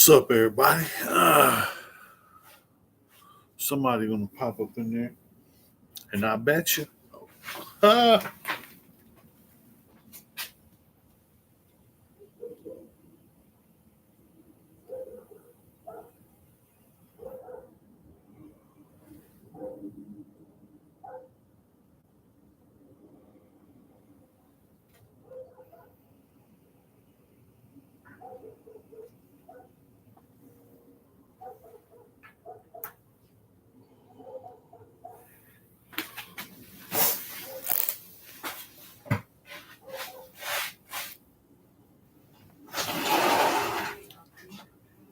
What's up, everybody? Somebody gonna pop up in there, and I bet you. Uh,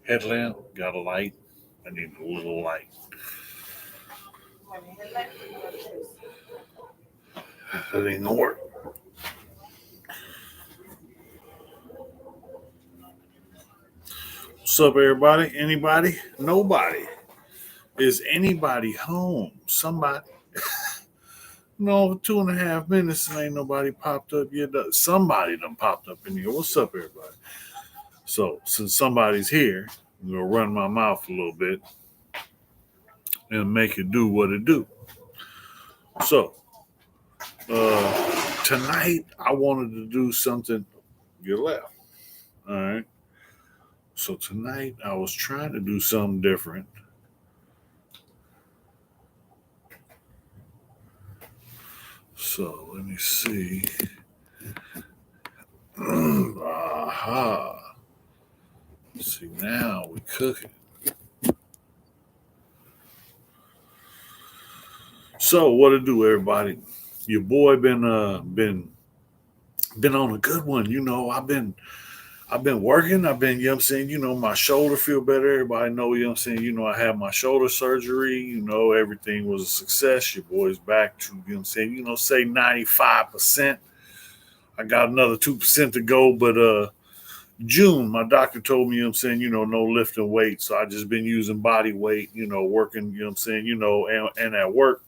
Headlamp got a light. I need a little light. That ain't gonna work. What's up, everybody? Anybody? Nobody. Is anybody home? Somebody? No, 2.5 minutes and ain't nobody popped up yet. Somebody done popped up in here. What's up, everybody? So, since somebody's here, I'm gonna run my mouth a little bit and make it do what it do. So, tonight I wanted to do something. You left. All right. So tonight I was trying to do something different. So let me see. Aha. See, now we cooking. So what to do, everybody? Your boy been on a good one. I've been working. I've been, you know what I'm saying, my shoulder feel better. Everybody know, you know what I'm saying, I had my shoulder surgery, everything was a success. Your boy's back to, you know what I'm saying, say 95%. I got another 2% to go, but June, my doctor told me, you know what I'm saying, no lifting weight. So I just been using body weight, working, you know what I'm saying, and at work.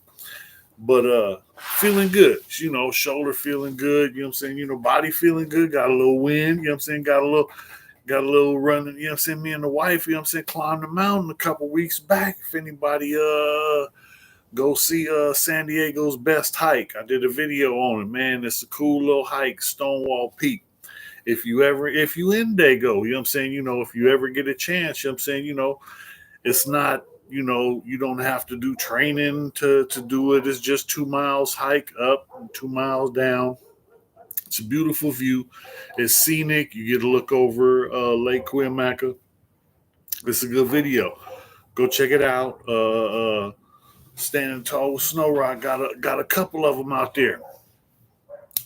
But feeling good, shoulder feeling good, you know what I'm saying, body feeling good, got a little wind, you know what I'm saying, got a little running, you know what I'm saying, me and the wife, you know what I'm saying, climbed the mountain a couple weeks back. If anybody go see San Diego's best hike, I did a video on it, man. It's a cool little hike, Stonewall Peak. If you in Dago, you know what I'm saying, if you ever get a chance, you know what I'm saying, it's not, you don't have to do training to do it. It's just 2 miles hike up and 2 miles down. It's a beautiful view. It's scenic. You get to look over Lake Cuyamaca. It's a good video. Go check it out. Standing Tall with Snowroc got a couple of them out there.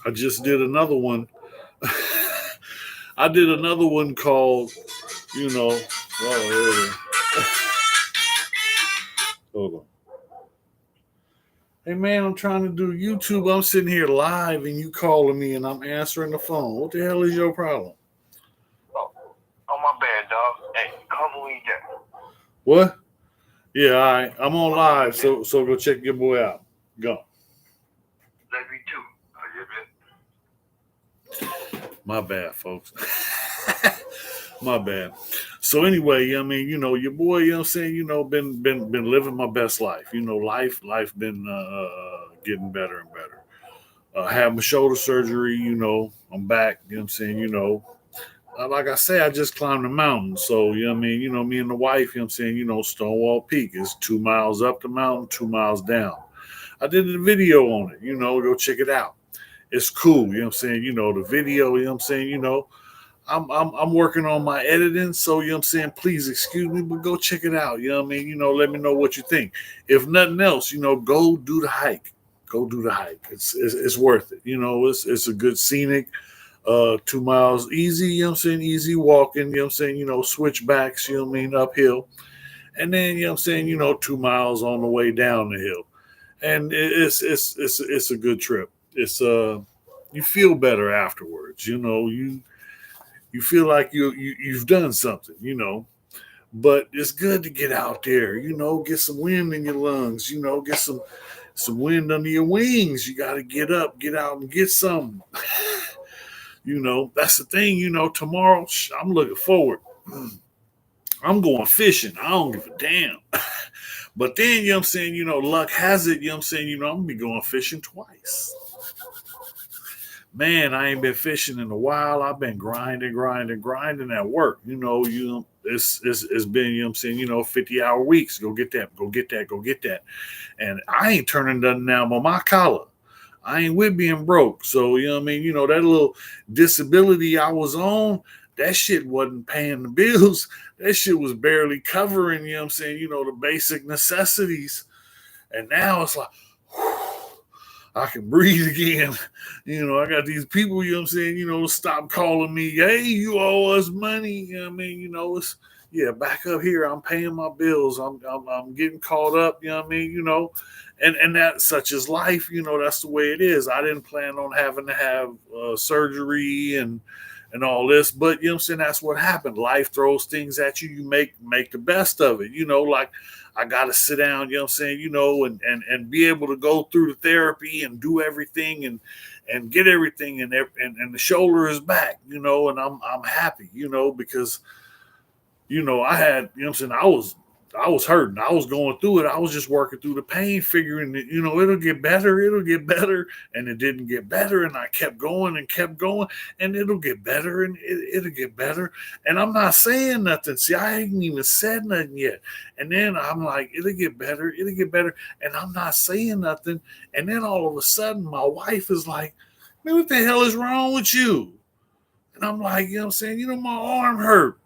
I just did another one. I did another one called, hold on. Hey man, I'm trying to do YouTube. I'm sitting here live and you calling me and I'm answering the phone. What the hell is your problem? Oh my bad, dog. Hey, call me when you get. What? Yeah, all right. I'm on live, so go check your boy out. Go. Love you too. My bad, folks. My bad. So anyway, I mean, your boy, you know what I'm saying, been living my best life. Life been getting better and better. I had my shoulder surgery, I'm back, you know what I'm saying, like I say, I just climbed the mountain. So, you know what I mean, me and the wife, you know what I'm saying, Stonewall Peak is 2 miles up the mountain, 2 miles down. I did a video on it, go check it out. It's cool, you know what I'm saying, the video, you know what I'm saying, I'm working on my editing, so you know what I'm saying, please excuse me, but go check it out. You know what I mean? Let me know what you think. If nothing else, go do the hike. Go do the hike. It's worth it. It's a good scenic 2 miles easy, you know what I'm saying, easy walking, you know what I'm saying, switchbacks, you know what I mean, uphill. And then, you know what I'm saying, 2 miles on the way down the hill. And it's a good trip. It's you feel better afterwards, you feel like you've done something, But it's good to get out there, get some wind in your lungs, get some wind under your wings. You got to get up, get out, and get some. That's the thing. Tomorrow I'm looking forward. I'm going fishing. I don't give a damn. But then, you know what I'm saying, luck has it, you know what I'm saying, I'm gonna be going fishing twice. Man, I ain't been fishing in a while. I've been grinding at work. It's been, you know what I'm saying, 50-hour weeks. Go get that, go get that, go get that. And I ain't turning nothing down on my collar. I ain't with being broke. So, you know what I mean? That little disability I was on, that shit wasn't paying the bills. That shit was barely covering, you know what I'm saying, the basic necessities. And now it's like, I can breathe again. I got these people, you know what I'm saying, stop calling me, hey, you owe us money. You know what I mean? It's, yeah, back up here. I'm paying my bills. I'm getting caught up, you know what I mean? And that such is life, that's the way it is. I didn't plan on having to have surgery and all this, but you know what I'm saying, that's what happened. Life throws things at you. You make the best of it. Like I got to sit down, you know what I'm saying, and be able to go through the therapy and do everything and get everything and the shoulder is back, and I'm happy, because I had, you know what I'm saying, I was hurting. I was going through it. I was just working through the pain, figuring that, it'll get better. And it didn't get better. And I kept going and kept going. And it'll get better and it'll get better. And I'm not saying nothing. See, I ain't even said nothing yet. And then I'm like, it'll get better. It'll get better. And I'm not saying nothing. And then all of a sudden, my wife is like, man, what the hell is wrong with you? And I'm like, you know what I'm saying? My arm hurt.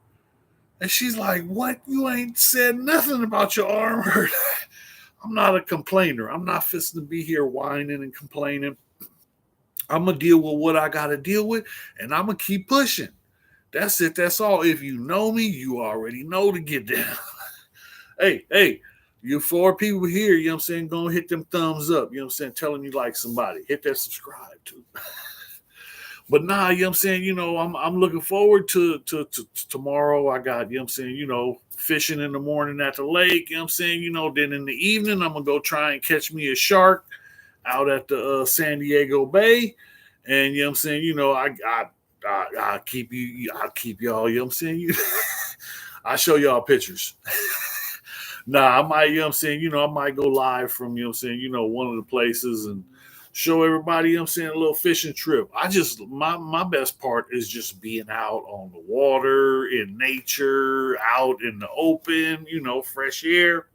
And she's like, what? You ain't said nothing about your arm hurt. I'm not a complainer. I'm not fisting to be here whining and complaining. I'm going to deal with what I got to deal with, and I'm going to keep pushing. That's it. That's all. If you know me, you already know to get down. hey, you 4 people here, you know what I'm saying, go hit them thumbs up, you know what I'm saying, telling you like somebody. Hit that subscribe too. But nah, you know what I'm saying, I'm looking forward to tomorrow. I got, you know what I'm saying, fishing in the morning at the lake, you know what I'm saying, then in the evening I'm gonna go try and catch me a shark out at the San Diego Bay. And you know what I'm saying, I keep y'all, you know what I'm saying? I show y'all pictures. Nah, I might, you know what I'm saying, I might go live from, you know what I'm saying, one of the places and show everybody, you know what I'm saying, a little fishing trip. My best part is just being out on the water, in nature, out in the open, fresh air.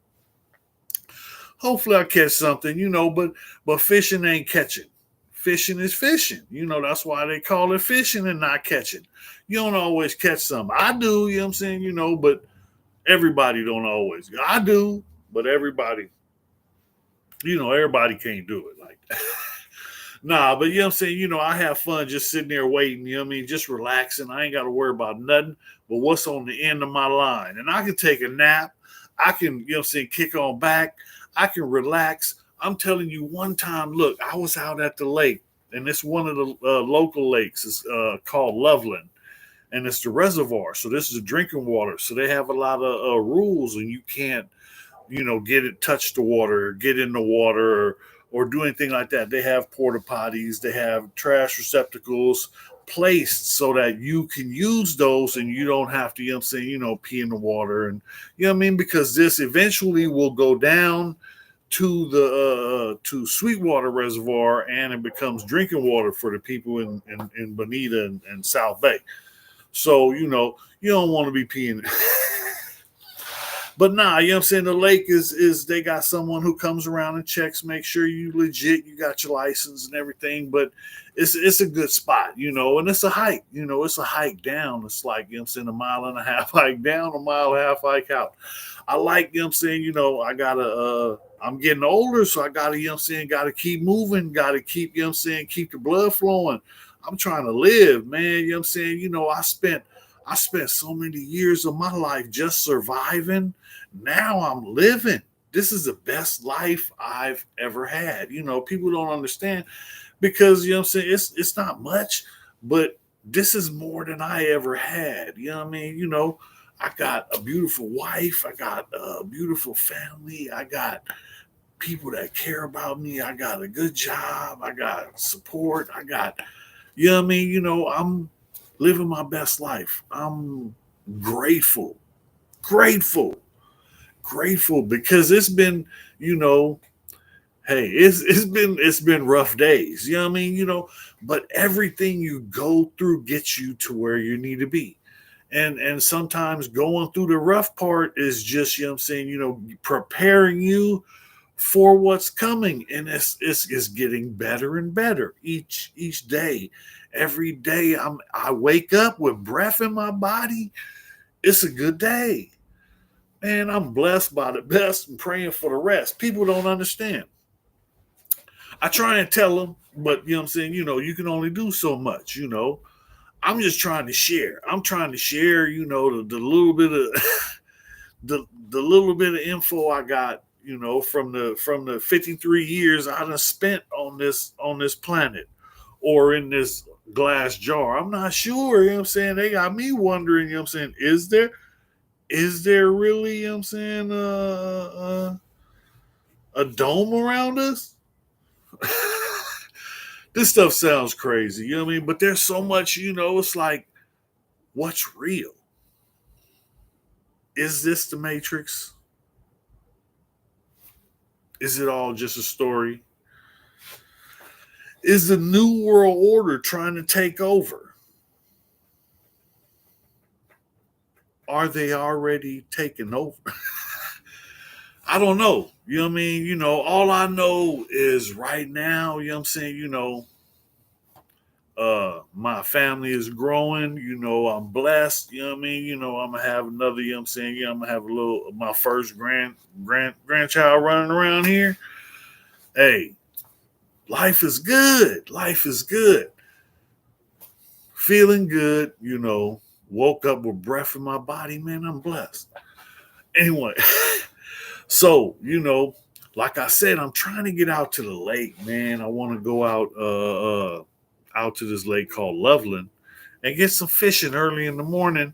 Hopefully I catch something, but fishing ain't catching. Fishing is fishing. That's why they call it fishing and not catching. You don't always catch something. I do, you know what I'm saying, but everybody don't always. I do, but everybody can't do it like that. Nah, but you know what I'm saying? I have fun just sitting there waiting, you know what I mean? Just relaxing. I ain't got to worry about nothing but what's on the end of my line. And I can take a nap. I can, you know what I'm saying, kick on back. I can relax. I'm telling you, one time, look, I was out at the lake, and it's one of the local lakes. It's called Loveland, and it's the reservoir. So this is drinking water. So they have a lot of rules, and you can't, get it, touch the water, get in the water, or do anything like that. They have porta potties, they have trash receptacles placed so that you can use those and you don't have to, pee in the water. And you know what I mean? Because this eventually will go down to the to Sweetwater Reservoir, and it becomes drinking water for the people in Bonita and South Bay. So, you don't want to be peeing. But nah, you know what I'm saying? The lake is they got someone who comes around and checks, make sure you legit, you got your license and everything. But it's a good spot, and it's a hike, it's a hike down. It's like, you know what I'm saying, a mile and a half hike down, a mile and a half hike out. I like, you know what I'm saying, I gotta I'm getting older, so I gotta, you know what I'm saying, gotta keep moving, gotta keep, you know what I'm saying, keep the blood flowing. I'm trying to live, man. You know what I'm saying? I spent so many years of my life just surviving. Now I'm living. This is the best life I've ever had. People don't understand because, you know what I'm saying, it's not much, but this is more than I ever had. You know what I mean? I got a beautiful wife. I got a beautiful family. I got people that care about me. I got a good job. I got support. I got, you know what I mean? I'm living my best life. I'm grateful Grateful, grateful because it's been, you know, hey, it's been rough days. You know what I mean? But everything you go through gets you to where you need to be. And sometimes going through the rough part is just, you know what I'm saying, preparing you for what's coming. And it's getting better and better each day. Every day I wake up with breath in my body. It's a good day. Man, I'm blessed by the best and praying for the rest. People don't understand. I try and tell them, but you know what I'm saying, you can only do so much. I'm just trying to share. I'm trying to share, the little bit of the little bit of info I got, from the 53 years I done spent on this planet or in this glass jar. I'm not sure, what I'm saying? They got me wondering, what I'm saying, is there really, what I'm saying, a dome around us? This stuff sounds crazy, you know what I mean? But there's so much, it's like, what's real? Is this the Matrix? Is it all just a story? Is the New World Order trying to take over? Are they already taken over? I don't know. You know what I mean? All I know is right now, you know what I'm saying, my family is growing, I'm blessed, you know what I mean, I'm gonna have another, you know what I'm saying, I'm gonna have a little my first grandchild running around here. Hey, life is good. Life is good. Feeling good, woke up with breath in my body, man. I'm blessed. Anyway, so, like I said, I'm trying to get out to the lake, man. I want to go out to this lake called Loveland and get some fishing early in the morning.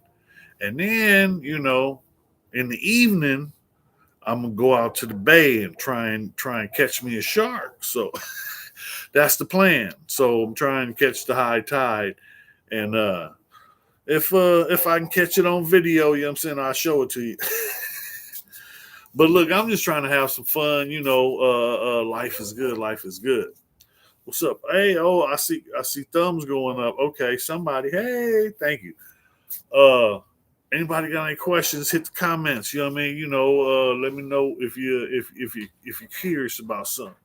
And then, in the evening, I'm gonna go out to the bay and try and catch me a shark. So that's the plan. So I'm trying to catch the high tide. And if I can catch it on video, you know what I'm saying, I'll show it to you. But look, I'm just trying to have some fun, life is good, life is good. What's up? Hey, oh, I see thumbs going up. Okay, somebody, hey, thank you. Anybody got any questions? Hit the comments. You know what I mean. Let me know if you're curious about something.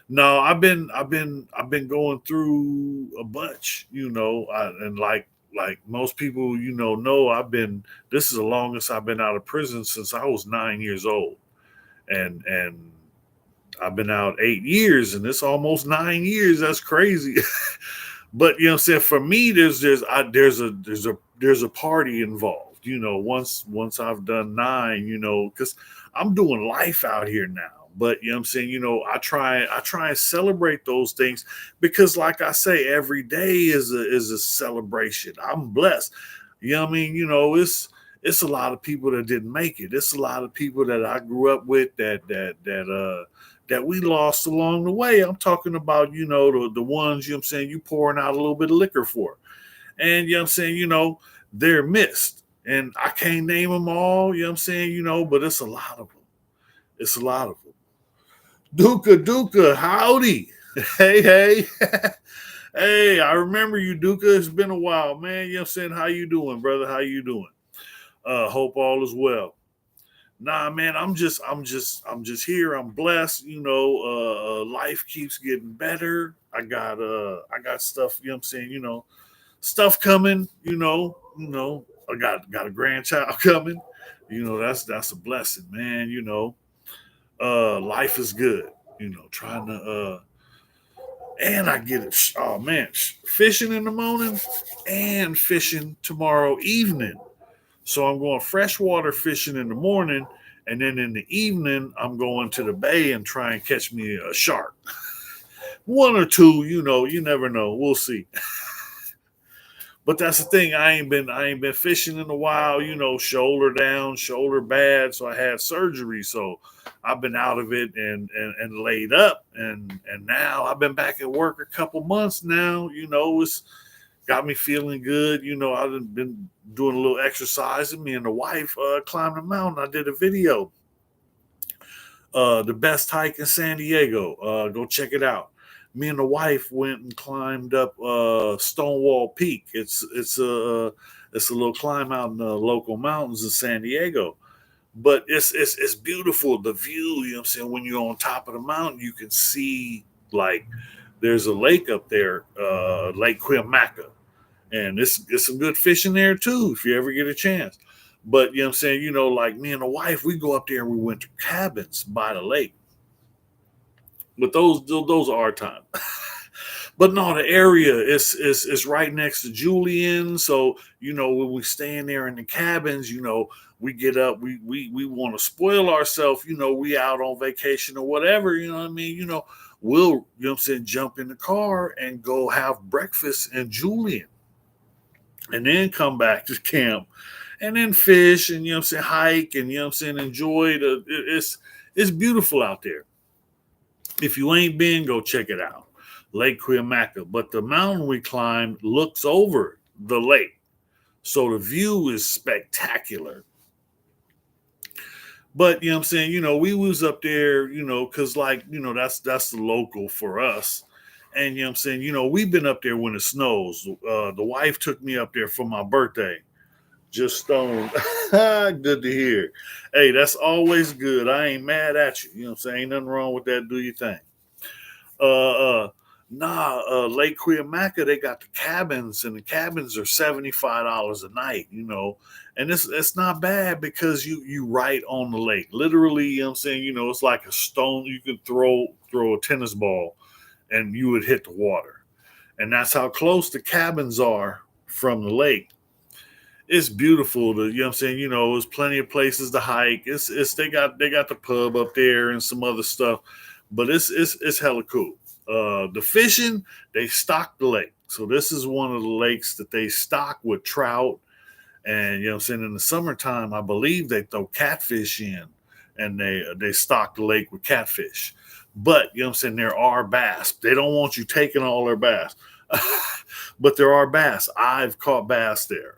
No, I've been going through a bunch. And like most people, I've been. This is the longest I've been out of prison since I was 9 years old, and I've been out 8 years, and it's almost 9 years. That's crazy. But you know what I'm saying, for me, there's a party involved. Once I've done nine, because I'm doing life out here now. But you know what I'm saying, I try and celebrate those things because, like I say, every day is a celebration. I'm blessed. You know what I mean? It's a lot of people that didn't make it. It's a lot of people that I grew up with that we lost along the way. I'm talking about, the ones, you know what I'm saying, you pouring out a little bit of liquor for. And, you know what I'm saying, they're missed. And I can't name them all, you know what I'm saying, but it's a lot of them. It's a lot of them. Duka, howdy. Hey, hey. Hey, I remember you, Duka. It's been a while, man. You know what I'm saying? How you doing, brother? How you doing? Hope all is well. Nah, man, I'm just here. I'm blessed. Life keeps getting better. I got stuff, you know what I'm saying, stuff coming, I got a grandchild coming. That's a blessing, man. Life is good, trying to and I get it. Oh man, fishing in the morning and fishing tomorrow evening. So I'm going freshwater fishing in the morning, and then in the evening I'm going to the bay and try and catch me a shark. One or two, you never know. We'll see. But that's the thing. I ain't been fishing in a while. Shoulder down, shoulder bad. So I had surgery. So I've been out of it and laid up. And now I've been back at work a couple months now. It's got me feeling good. I've been doing a little exercise, and me and the wife climbed the mountain. I did a video, the best hike in San Diego. Go check it out. Me and the wife went and climbed up Stonewall Peak. It's a little climb out in the local mountains in San Diego, but it's beautiful. The view, you know what I'm saying? When you're on top of the mountain, you can see, like, there's a lake up there, Lake Cuyamaca, and it's some good fishing there too if you ever get a chance. But you know what I'm saying, like me and the wife, we go up there and we went to cabins by the lake. But those are our time. But no, the area is right next to Julian. So, when we stay in there in the cabins, we get up, we want to spoil ourselves, we out on vacation or whatever, you know what I mean? We'll, what I'm saying, jump in the car and go have breakfast in Julian, and then come back to camp, and then fish, and what I'm saying, hike, and what I'm saying, enjoy it's beautiful out there. If you ain't been, go check it out. Lake Cuyamaca. But the mountain we climbed looks over the lake. So the view is spectacular. But what I'm saying, we was up there, because, like, that's the local for us. And what I'm saying, we've been up there when it snows. The wife took me up there for my birthday. Just stoned. Good to hear. Hey, that's always good. I ain't mad at you. You know what I'm saying? Ain't nothing wrong with that. Do your thing. Lake Cuyamaca, they got the cabins, and the cabins are $75 a night, and it's not bad because you right on the lake. Literally, I'm saying, it's like a stone. You can throw a tennis ball and you would hit the water. And that's how close the cabins are from the lake. It's beautiful. I'm saying, there's plenty of places to hike. It's they got the pub up there and some other stuff, but it's hella cool. The fishing, they stock the lake. So this is one of the lakes that they stock with trout. And what I'm saying, in the summertime, I believe they throw catfish in, and they stock the lake with catfish. But what I'm saying, there are bass. They don't want you taking all their bass. But there are bass. I've caught bass there.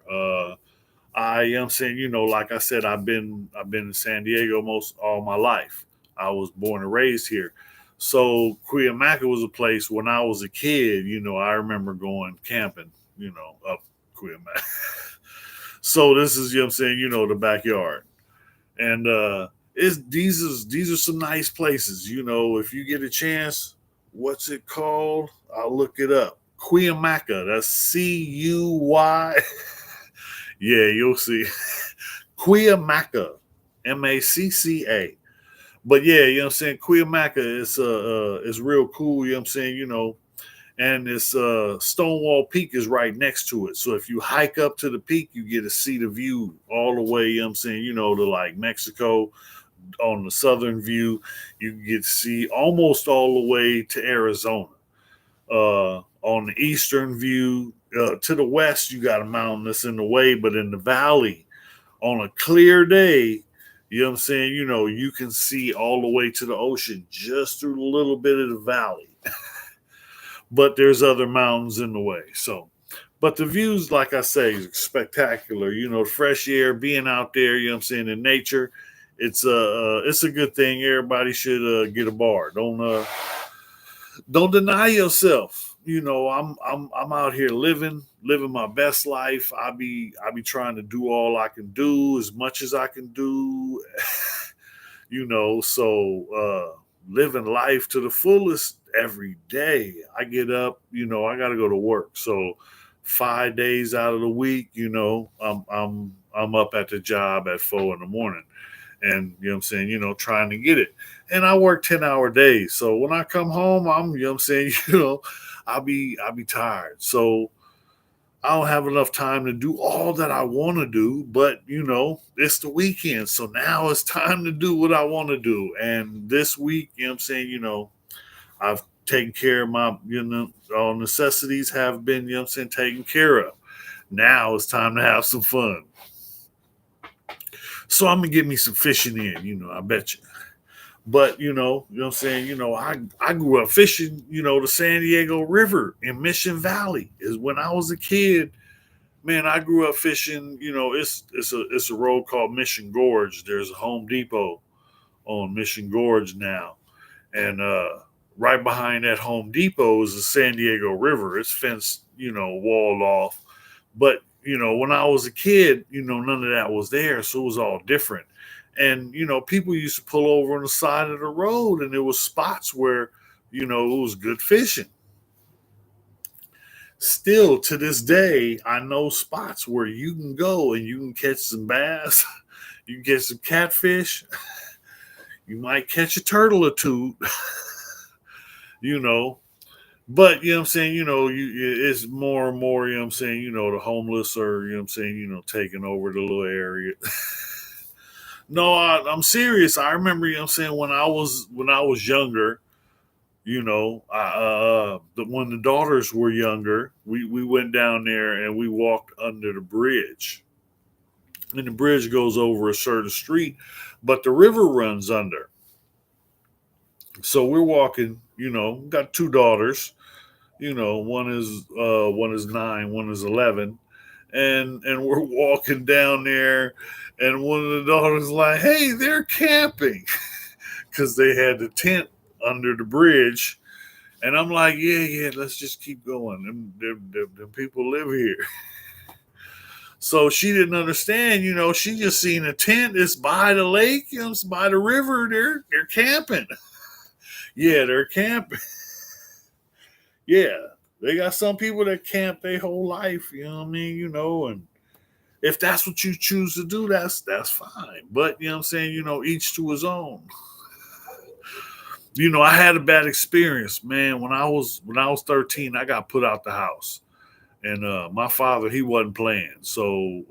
I'm saying, like I said, I've been in San Diego most all my life. I was born and raised here. So Cuyamaca was a place when I was a kid, I remember going camping, up Cuyamaca. So this is, I'm saying, the backyard. And these are some nice places, if you get a chance. What's it called? I'll look it up. Cuyamaca. That's Cuy. Yeah, you'll see. Cuyamaca. Macca. But yeah, what I'm saying, Cuyamaca is real cool, I'm saying, and this Stonewall Peak is right next to it. So if you hike up to the peak, you get to see the view all the way, I'm saying, to like Mexico. On the southern view, you get to see almost all the way to Arizona. On the eastern view, to the west, you got a mountain that's in the way, but in the valley, on a clear day, what I'm saying, you can see all the way to the ocean just through a little bit of the valley. But there's other mountains in the way. So, but the views, like I say, is spectacular. Fresh air, being out there, what I'm saying, in nature, it's a good thing. Everybody should get a bar. Don't deny yourself. I'm out here living my best life. I be trying to do all I can do, as much as I can do. So living life to the fullest every day. I get up, I got to go to work. So 5 days out of the week, I'm up at the job at 4 in the morning, and what I'm saying, trying to get it. And I work 10-hour days. So when I come home, I'm, what I'm saying, I'll be tired. So I don't have enough time to do all that I want to do, but it's the weekend. So now it's time to do what I want to do. And this week, I'm saying, I've taken care of my, all necessities have been, I'm saying, taken care of. Now it's time to have some fun. So I'm gonna get me some fishing in, I bet you. But what I'm saying, I grew up fishing, the San Diego River in Mission Valley is when I was a kid. Man, I grew up fishing, it's a road called Mission Gorge. There's a Home Depot on Mission Gorge now. And right behind that Home Depot is the San Diego River. It's fenced, walled off. But, when I was a kid, none of that was there. So it was all different. And, people used to pull over on the side of the road and there was spots where, it was good fishing. Still to this day, I know spots where you can go and you can catch some bass, you can catch some catfish, you might catch a turtle or two, you know. But what I'm saying, it's more and more, what I'm saying, the homeless are, what I'm saying, taking over the little area. No, I'm serious. I remember, what I'm saying, when I was younger, when the daughters were younger, we went down there and we walked under the bridge. And the bridge goes over a certain street, but the river runs under. So we're walking, got two daughters, one is 9, one is 11, and we're walking down there, and one of the daughters like, hey, they're camping because they had the tent under the bridge. And I'm like, yeah, yeah, let's just keep going. Them people live here. So she didn't understand, she just seen a tent. It's by the lake, it's by the river. They're camping. Yeah, they're camping. Yeah. They got some people that camp their whole life, you know what I mean? And if that's what you choose to do, that's fine. But what I'm saying, each to his own. I had a bad experience, man. When I was 13, I got put out the house. And my father, he wasn't playing. So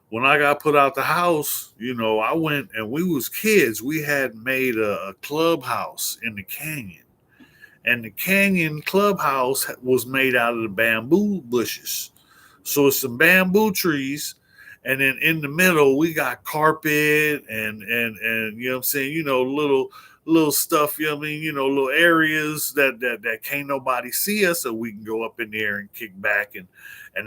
when I got put out the house, I went and we was kids. We had made a clubhouse in the canyon, and the canyon clubhouse was made out of the bamboo bushes. So it's some bamboo trees, and then in the middle we got carpet and what I'm saying, little stuff, what I mean, little areas that can't nobody see us, so we can go up in there and kick back and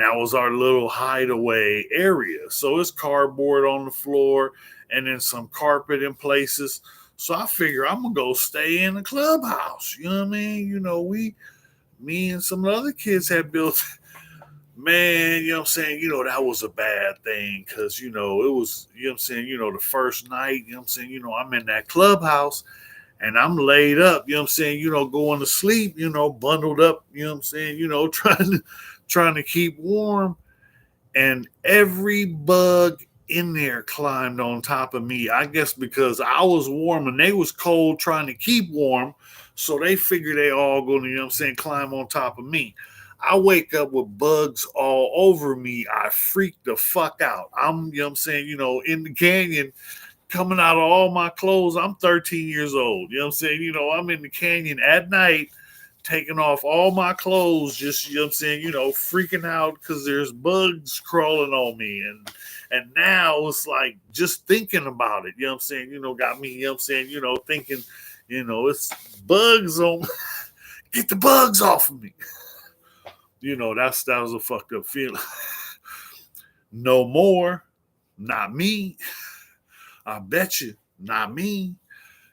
that was our little hideaway area. So it's cardboard on the floor and then some carpet in places. So I figure I'm gonna go stay in the clubhouse. You know what I mean? Me and some other kids had built. Man, what I'm saying, that was a bad thing because, it was, what I'm saying, the first night, what I'm saying, I'm in that clubhouse and I'm laid up, what I'm saying, going to sleep, bundled up, what I'm saying, trying to keep warm. And every bug in there climbed on top of me. I guess because I was warm and they was cold trying to keep warm. So they figured they all gonna, climb on top of me. I wake up with bugs all over me. I freak the fuck out. I'm, in the canyon, coming out of all my clothes. I'm 13 years old. I'm in the canyon at night, taking off all my clothes, just, freaking out because there's bugs crawling on me. And now it's like just thinking about it, got me, thinking, it's bugs on get the bugs off of me. That was a fucked up feeling. No more, not me. I bet you, not me.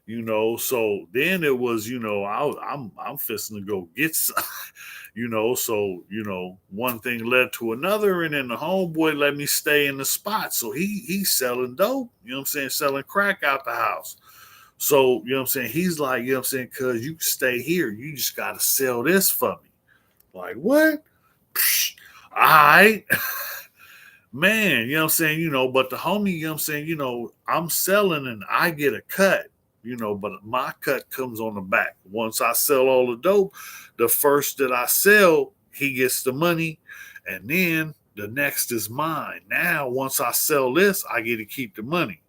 So then it was, I'm fisting to go get some, so one thing led to another, and then the homeboy let me stay in the spot. So he's selling dope, selling crack out the house. So, he's like, cuz you can stay here, you just gotta sell this for me. Like, what? Psh, all right. Man, but the homie, I'm selling and I get a cut, but my cut comes on the back. Once I sell all the dope, the first that I sell, he gets the money, and then the next is mine. Now, once I sell this, I get to keep the money.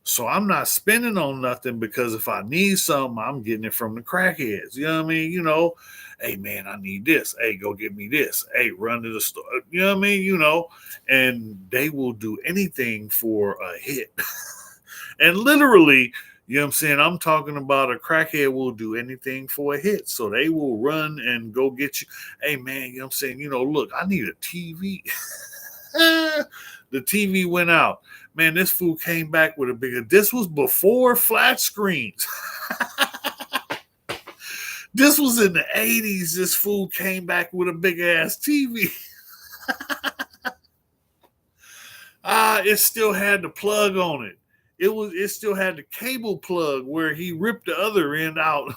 So I'm not spending on nothing because if I need something, I'm getting it from the crackheads. You know what I mean? Hey man, I need this. Hey, go get me this. Hey, run to the store. You know what I mean? And they will do anything for a hit. And literally, You know what I'm saying? I'm talking about a crackhead will do anything for a hit. So they will run and go get you. Hey man, you know what I'm saying? Look, I need a TV. The TV went out. Man, this fool came back with a bigger. This was before flat screens. This was in the 80s. This fool came back with a big ass TV. It still had the plug on it. It still had the cable plug where he ripped the other end out.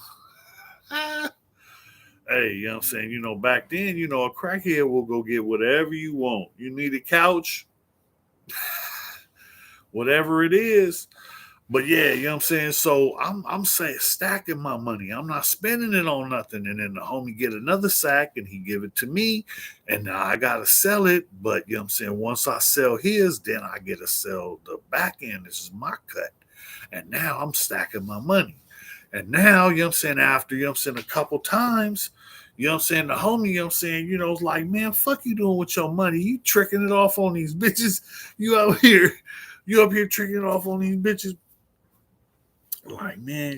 Hey, you know what I'm saying? Back then, a crackhead will go get whatever you want. You need a couch, whatever it is. But yeah, you know what I'm saying? So I'm saying stacking my money. I'm not spending it on nothing. And then the homie get another sack and he give it to me. And now I gotta sell it. But you know what I'm saying? Once I sell his, then I get to sell the back end. This is my cut. And now I'm stacking my money. And now, you know what I'm saying, after, a couple times, you know what I'm saying, the homie, you know what I'm saying, it's like, man, fuck you doing with your money? You tricking it off on these bitches. You out here, you up here tricking it off on these bitches. Like, man,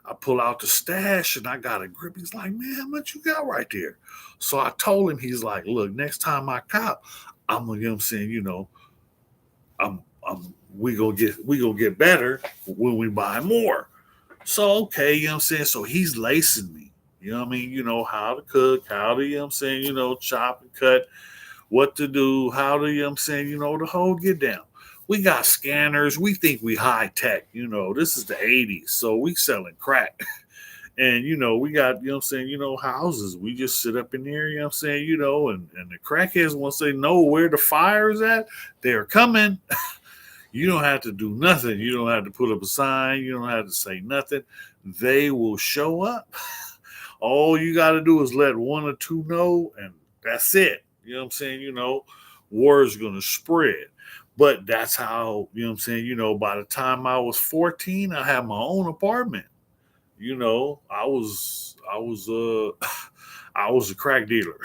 I pull out the stash and I got a grip. He's like, man, how much you got right there? So I told him, he's like, look, next time I cop, I'm gonna, you know what I'm saying, we gonna get better when we buy more. So okay, you know what I'm saying? So he's lacing me. You know what I mean? How to cook, how to, I'm saying, chop and cut, what to do, how to, I'm saying, the whole get down. We got scanners. We think we high tech. This is the 80s. So we selling crack. And, we got, I'm saying, houses. We just sit up in here, I'm saying, and the crackheads, once they know where the fire is at, they're coming. You don't have to do nothing. You don't have to put up a sign. You don't have to say nothing. They will show up. All you got to do is let one or two know, and that's it. You know what I'm saying? Word's going to spread. But that's how, you know what I'm saying? By the time I was 14, I had my own apartment. I was, I was a crack dealer.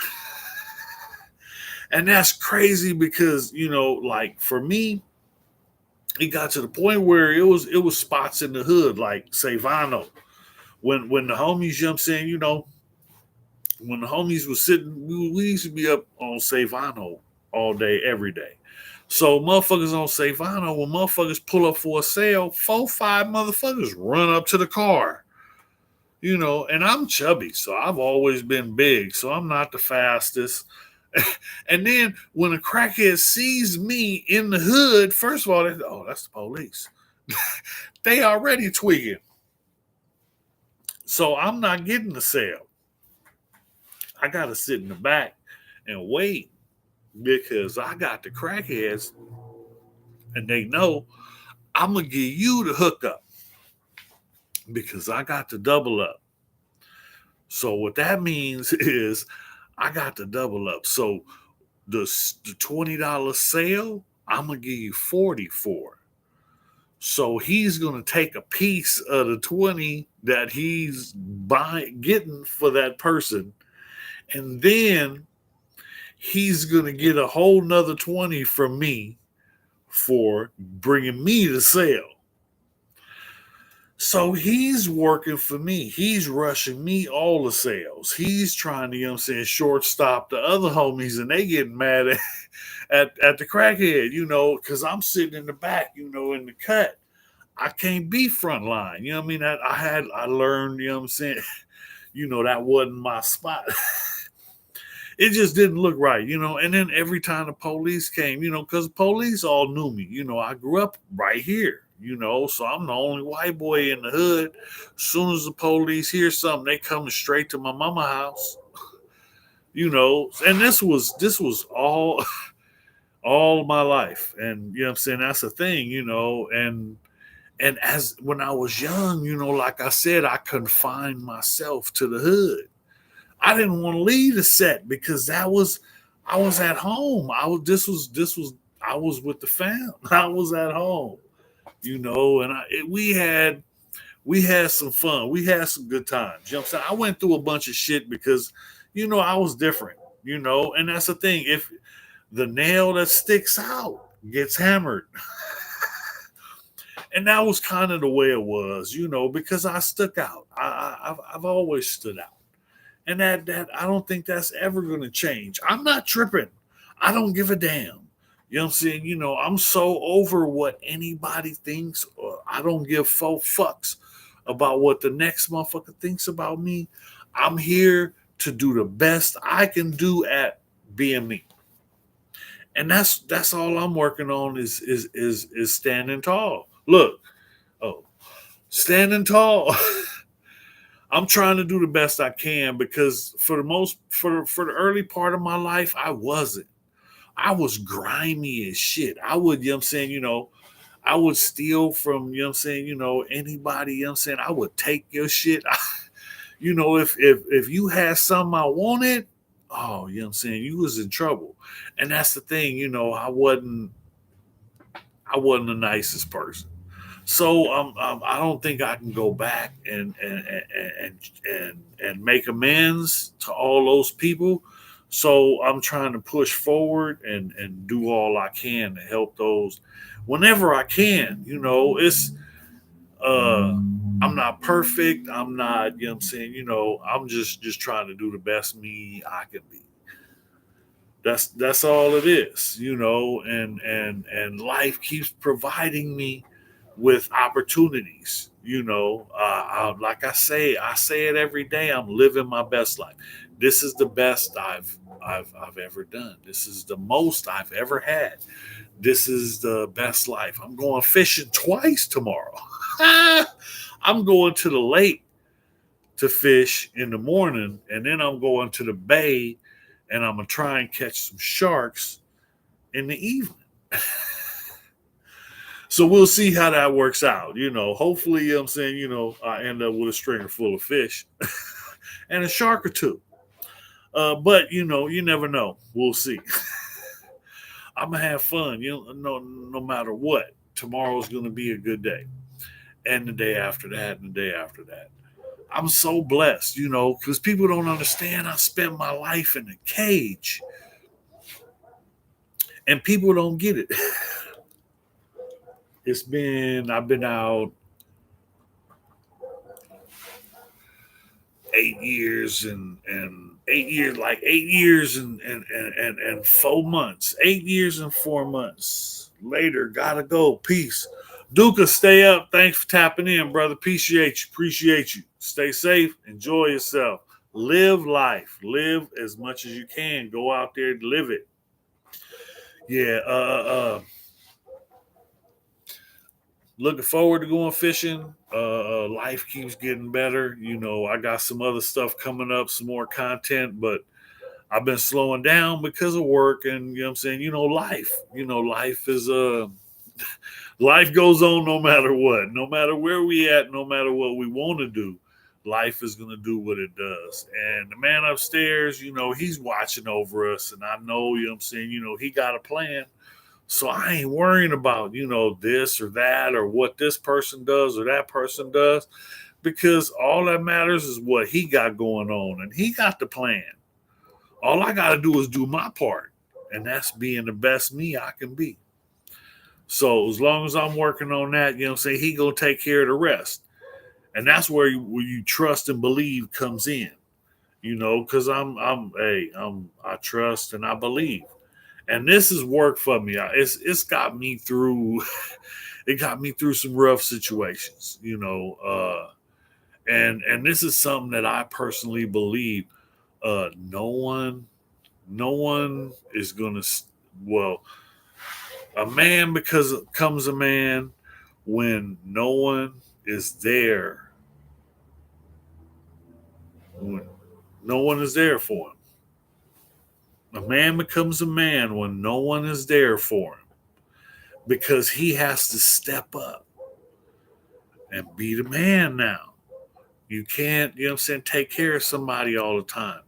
And that's crazy because, like for me, it got to the point where it was spots in the hood like Savano. When the homies, you know what I'm saying, when the homies was sitting, we used to be up on Savano all day, every day. So motherfuckers on Savano, when motherfuckers pull up for a sale, 4, 5 motherfuckers run up to the car. And I'm chubby, so I've always been big, so I'm not the fastest. And then when a crackhead sees me in the hood, first of all, they, oh, that's the police. They already tweaking. So I'm not getting the sale. I got to sit in the back and wait because I got the crackheads and they know I'm going to give you the hookup because I got to double up. So what that means is I got to double up. So the $20 sale, I'm going to give you 40 for. So he's going to take a piece of the 20 that he's getting for that person. And then he's going to get a whole nother 20 from me for bringing me the sale. So he's working for me. He's rushing me all the sales. He's trying to, shortstop the other homies and they getting mad at the crackhead, because I'm sitting in the back, in the cut. I can't be front line. You know what I mean? I learned, that wasn't my spot. It just didn't look right, and then every time the police came, because the police all knew me, I grew up right here. So I'm the only white boy in the hood. As soon as the police hear something, they coming straight to my mama house. And this was all my life. And I'm saying, that's the thing, and as when I was young, like I said, I confined myself to the hood. I didn't want to leave the set because I was at home. I was with the fam. I was at home. And we had some fun. We had some good times. You know what I'm saying? I went through a bunch of shit because, I was different, and that's the thing. If the nail that sticks out gets hammered. And that was kind of the way it was, because I stuck out. I've always stood out, and that I don't think that's ever going to change. I'm not tripping. I don't give a damn. You know what I'm saying? I'm so over what anybody thinks, or I don't give four fucks about what the next motherfucker thinks about me. I'm here to do the best I can do at being me. And that's all I'm working on is standing tall. Look, oh, standing tall. I'm trying to do the best I can because for the early part of my life, I wasn't. I was grimy as shit. I would, you know what I'm saying, I would steal from, anybody, you know what I'm saying? I would take your shit. If you had something I wanted, oh, you know what I'm saying, you was in trouble. And that's the thing, I wasn't the nicest person. So I don't think I can go back and make amends to all those people. So I'm trying to push forward and do all I can to help those whenever I can. It's I'm not perfect. I'm not, you know what I'm saying, I'm just trying to do the best me I can be. That's all it is, and life keeps providing me with opportunities. Like I say it every day. I'm living my best life. This is the best I've ever done. This is the most I've ever had. This is the best life. I'm going fishing twice tomorrow. I'm going to the lake to fish in the morning, and then I'm going to the bay, and I'm gonna try and catch some sharks in the evening. So we'll see how that works out. Hopefully, I'm saying, I end up with a stringer full of fish and a shark or two. But you never know. We'll see. I'm gonna have fun. No matter what. Tomorrow's gonna be a good day, and the day after that, and the day after that. I'm so blessed, because people don't understand. I spent my life in a cage, and people don't get it. I've been out 8 years and 8 years, like 8 years and 4 months. 8 years and 4 months later, gotta go. Peace. Duca, stay up. Thanks for tapping in, brother. Appreciate you. Appreciate you. Stay safe. Enjoy yourself. Live life. Live as much as you can. Go out there and live it. Yeah. Looking forward to going fishing. Life keeps getting better. I got some other stuff coming up, some more content, but I've been slowing down because of work and I'm saying, life. Life is life goes on no matter what. No matter where we at, no matter what we want to do, life is gonna do what it does. And the man upstairs, he's watching over us and I know, I'm saying, he got a plan. So I ain't worrying about, this or that or what this person does or that person does because all that matters is what he got going on and he got the plan. All I got to do is do my part, and that's being the best me I can be. So as long as I'm working on that, say he gonna take care of the rest, and that's where you trust and believe comes in. Because I trust and I believe, and this has worked for me. It's got me through. It got me through some rough situations. And this is something that I personally believe. No one is gonna. Well, a man becomes a man when no one is there. When no one is there for him. A man becomes a man when no one is there for him because he has to step up and be the man now. You can't, you know what I'm saying, take care of somebody all the time.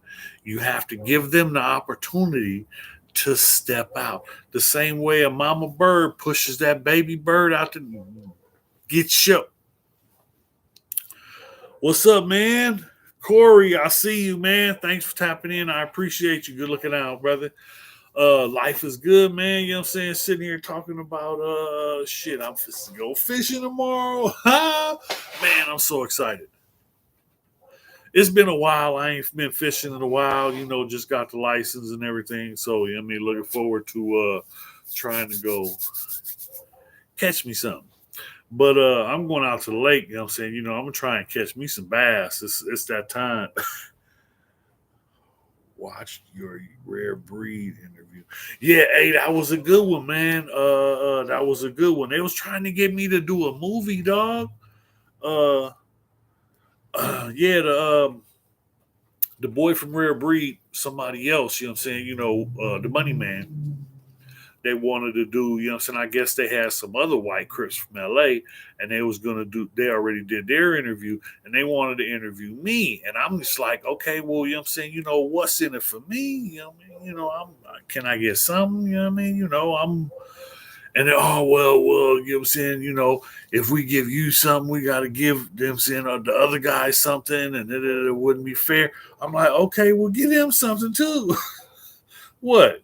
You have to give them the opportunity to step out. The same way a mama bird pushes that baby bird out to get shook. What's up, man? Corey, I see you, man. Thanks for tapping in. I appreciate you. Good looking out, brother. Life is good, man. You know what I'm saying? Sitting here talking about shit. I'm just go fishing tomorrow. Man, I'm so excited. It's been a while. I ain't been fishing in a while. Just got the license and everything. So looking forward to trying to go catch me something. But I'm going out to the lake. You know what I'm saying? I'm gonna try and catch me some bass. It's that time. Watched your rare breed interview. Yeah, hey, that was a good one, man. That was a good one. They was trying to get me to do a movie, dog. Uh, yeah, the boy from Rare Breed, somebody else. You know what I'm saying? The Money Man. They wanted to do. You know what I'm saying? I guess they had some other white crips from LA, and they was gonna do. They already did their interview, and they wanted to interview me. And I'm just like, okay, well, I'm saying, what's in it for me? What I mean? Can I get something? You know what I mean? And then, oh, well, you know what I'm saying? If we give you something, we got to give them saying the other guy something, and it wouldn't be fair. I'm like, okay, well, give them something too. What?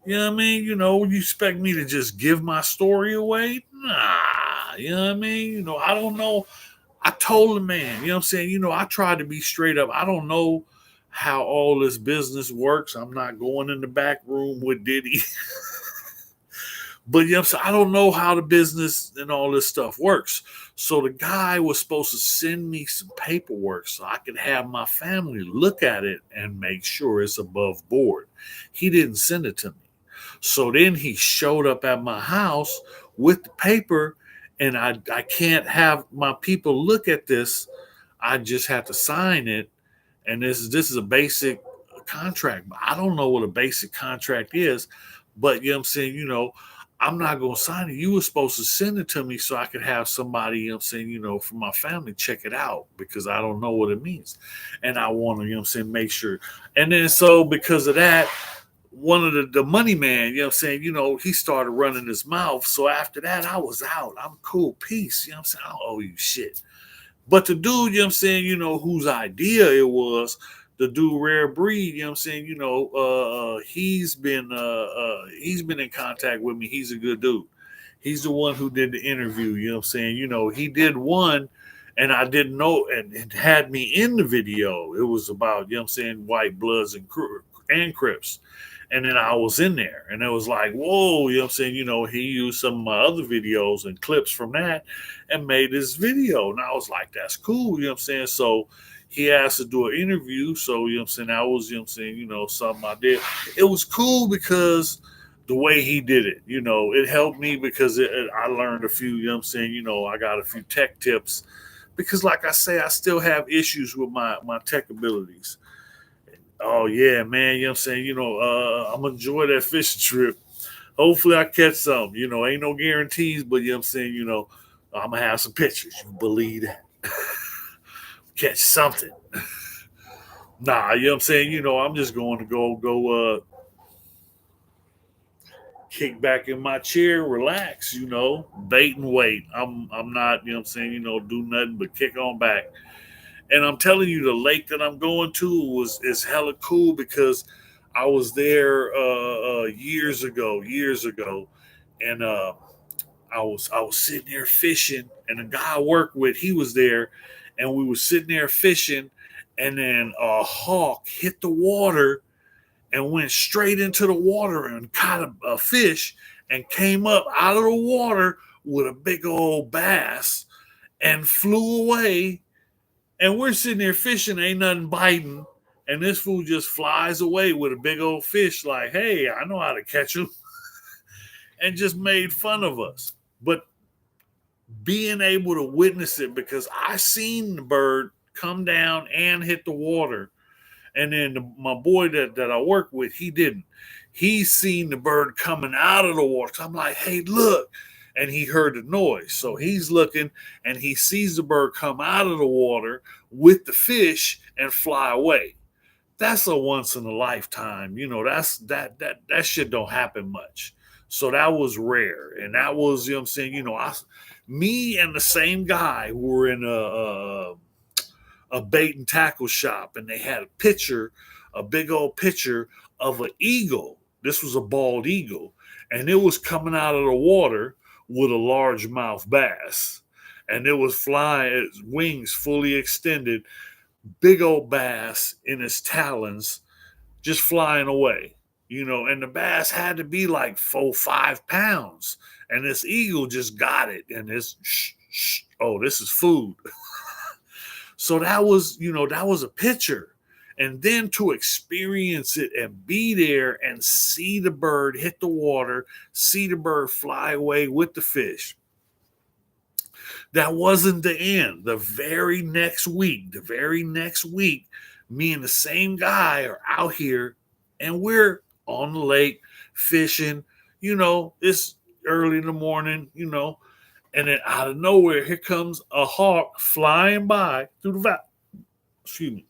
You know what I mean? You expect me to just give my story away? Nah, you know what I mean? I don't know. I told the man, you know what I'm saying? I tried to be straight up. I don't know how all this business works. I'm not going in the back room with Diddy. But I don't know how the business and all this stuff works. So the guy was supposed to send me some paperwork so I could have my family look at it and make sure it's above board. He didn't send it to me. So then he showed up at my house with the paper, and I can't have my people look at this. I just have to sign it. And this is a basic contract. I don't know what a basic contract is, but you know what I'm saying, I'm not gonna sign it. You were supposed to send it to me so I could have somebody, you know what I'm saying, from my family check it out because I don't know what it means. And I want to, you know what I'm saying, make sure. And then so because of that, one of the money man, you know what I'm saying, he started running his mouth. So after that, I was out. I'm cool, peace. You know what I'm saying? I don't owe you shit. But the dude, you know what I'm saying, whose idea it was, the dude Rare Breed, you know what I'm saying, he's been in contact with me. He's a good dude. He's the one who did the interview, you know what I'm saying? He did one and I didn't know and it had me in the video. It was about, you know what I'm saying, white bloods and Crips. And then I was in there and it was like, whoa, you know what I'm saying? He used some of my other videos and clips from that and made this video. And I was like, that's cool, you know what I'm saying? So he asked to do an interview. So, you know what I'm saying? That was, you know what I'm saying, something I did. It was cool because the way he did it, it helped me because I learned a few, you know what I'm saying? I got a few tech tips because like I say, I still have issues with my tech abilities. Oh yeah, man. You know what I'm saying? I'm gonna enjoy that fishing trip. Hopefully I catch some. Ain't no guarantees, but you know what I'm saying, I'm gonna have some pictures. You believe that. Catch something. Nah, you know what I'm saying? I'm just going to go kick back in my chair, relax, bait and wait. I'm not, you know what I'm saying, do nothing but kick on back. And I'm telling you, the lake that I'm going to is hella cool because I was there years ago, and I was sitting there fishing, and the guy I worked with, he was there, and we were sitting there fishing, and then a hawk hit the water and went straight into the water and caught a fish and came up out of the water with a big old bass and flew away, and we're sitting there fishing, ain't nothing biting. And this fool just flies away with a big old fish, like, hey, I know how to catch him, and just made fun of us. But being able to witness it because I seen the bird come down and hit the water. And then my boy that I work with, he didn't. He seen the bird coming out of the water. So I'm like, hey, look. And he heard the noise. So he's looking and he sees the bird come out of the water with the fish and fly away. That's a once in a lifetime. That's that shit don't happen much. So that was rare. And that was, what I'm saying, me and the same guy were in a bait and tackle shop, and they had a big old picture of an eagle This was a bald eagle, and it was coming out of the water with a largemouth bass, and it was flying, its wings fully extended, big old bass in its talons, just flying away. And the bass had to be like 4, 5 pounds, and this eagle just got it, and this, shh, shh, oh, this is food. So that was a picture. And then to experience it and be there and see the bird hit the water, see the bird fly away with the fish. That wasn't the end. The very next week, me and the same guy are out here and we're on the lake fishing. It's early in the morning, and then out of nowhere, here comes a hawk flying by through the valley. Excuse me.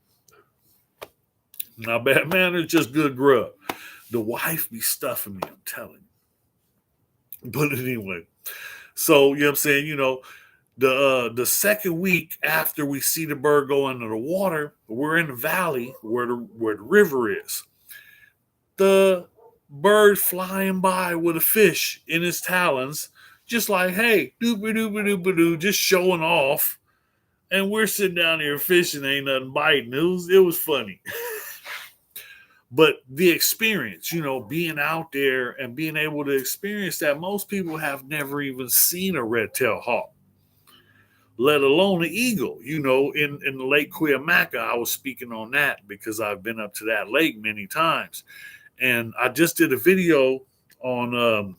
Not bad manners, just good grub. The wife be stuffing me, I'm telling you. But anyway, so you know what I'm saying, the second week after we see the bird go into the water, we're in the valley where the river is. The bird flying by with a fish in his talons, just like, hey, doopy doopy doopy doo, just showing off. And we're sitting down here fishing, ain't nothing biting. It was funny. But the experience, being out there and being able to experience that, most people have never even seen a red-tailed hawk, let alone an eagle. In the Lake Cuyamaca, I was speaking on that because I've been up to that lake many times. And I just did a video on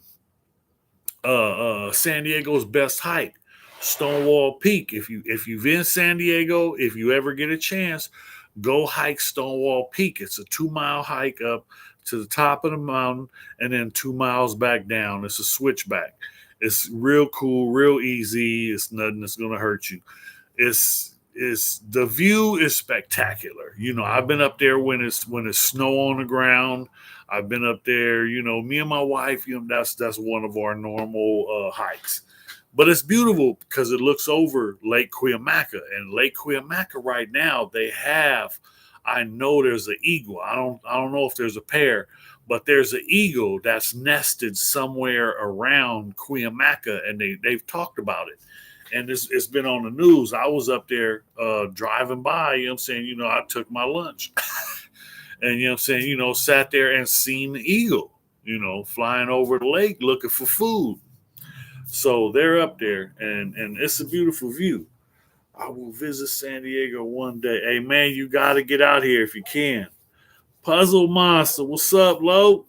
San Diego's best hike, Stonewall Peak. If you've in San Diego, if you ever get a chance, go hike Stonewall Peak. It's a 2 mile hike up to the top of the mountain and then 2 miles back down. It's a switchback. It's real cool, real easy. It's nothing that's gonna hurt you. It's the view is spectacular. I've been up there when it's snow on the ground. I've been up there. Me and my wife. That's one of our normal hikes. But it's beautiful because it looks over Lake Cuyamaca, and Lake Cuyamaca right now they have. I know there's an eagle. I don't know if there's a pair, but there's an eagle that's nested somewhere around Cuyamaca, and they've talked about it, and it's been on the news. I was up there driving by. I'm saying. I took my lunch, and I'm saying. Sat there and seen the eagle. Flying over the lake looking for food. So they're up there, and it's a beautiful view. I will visit San Diego one day. Hey man, you got to get out here if you can. Puzzle Monster, what's up, Lo?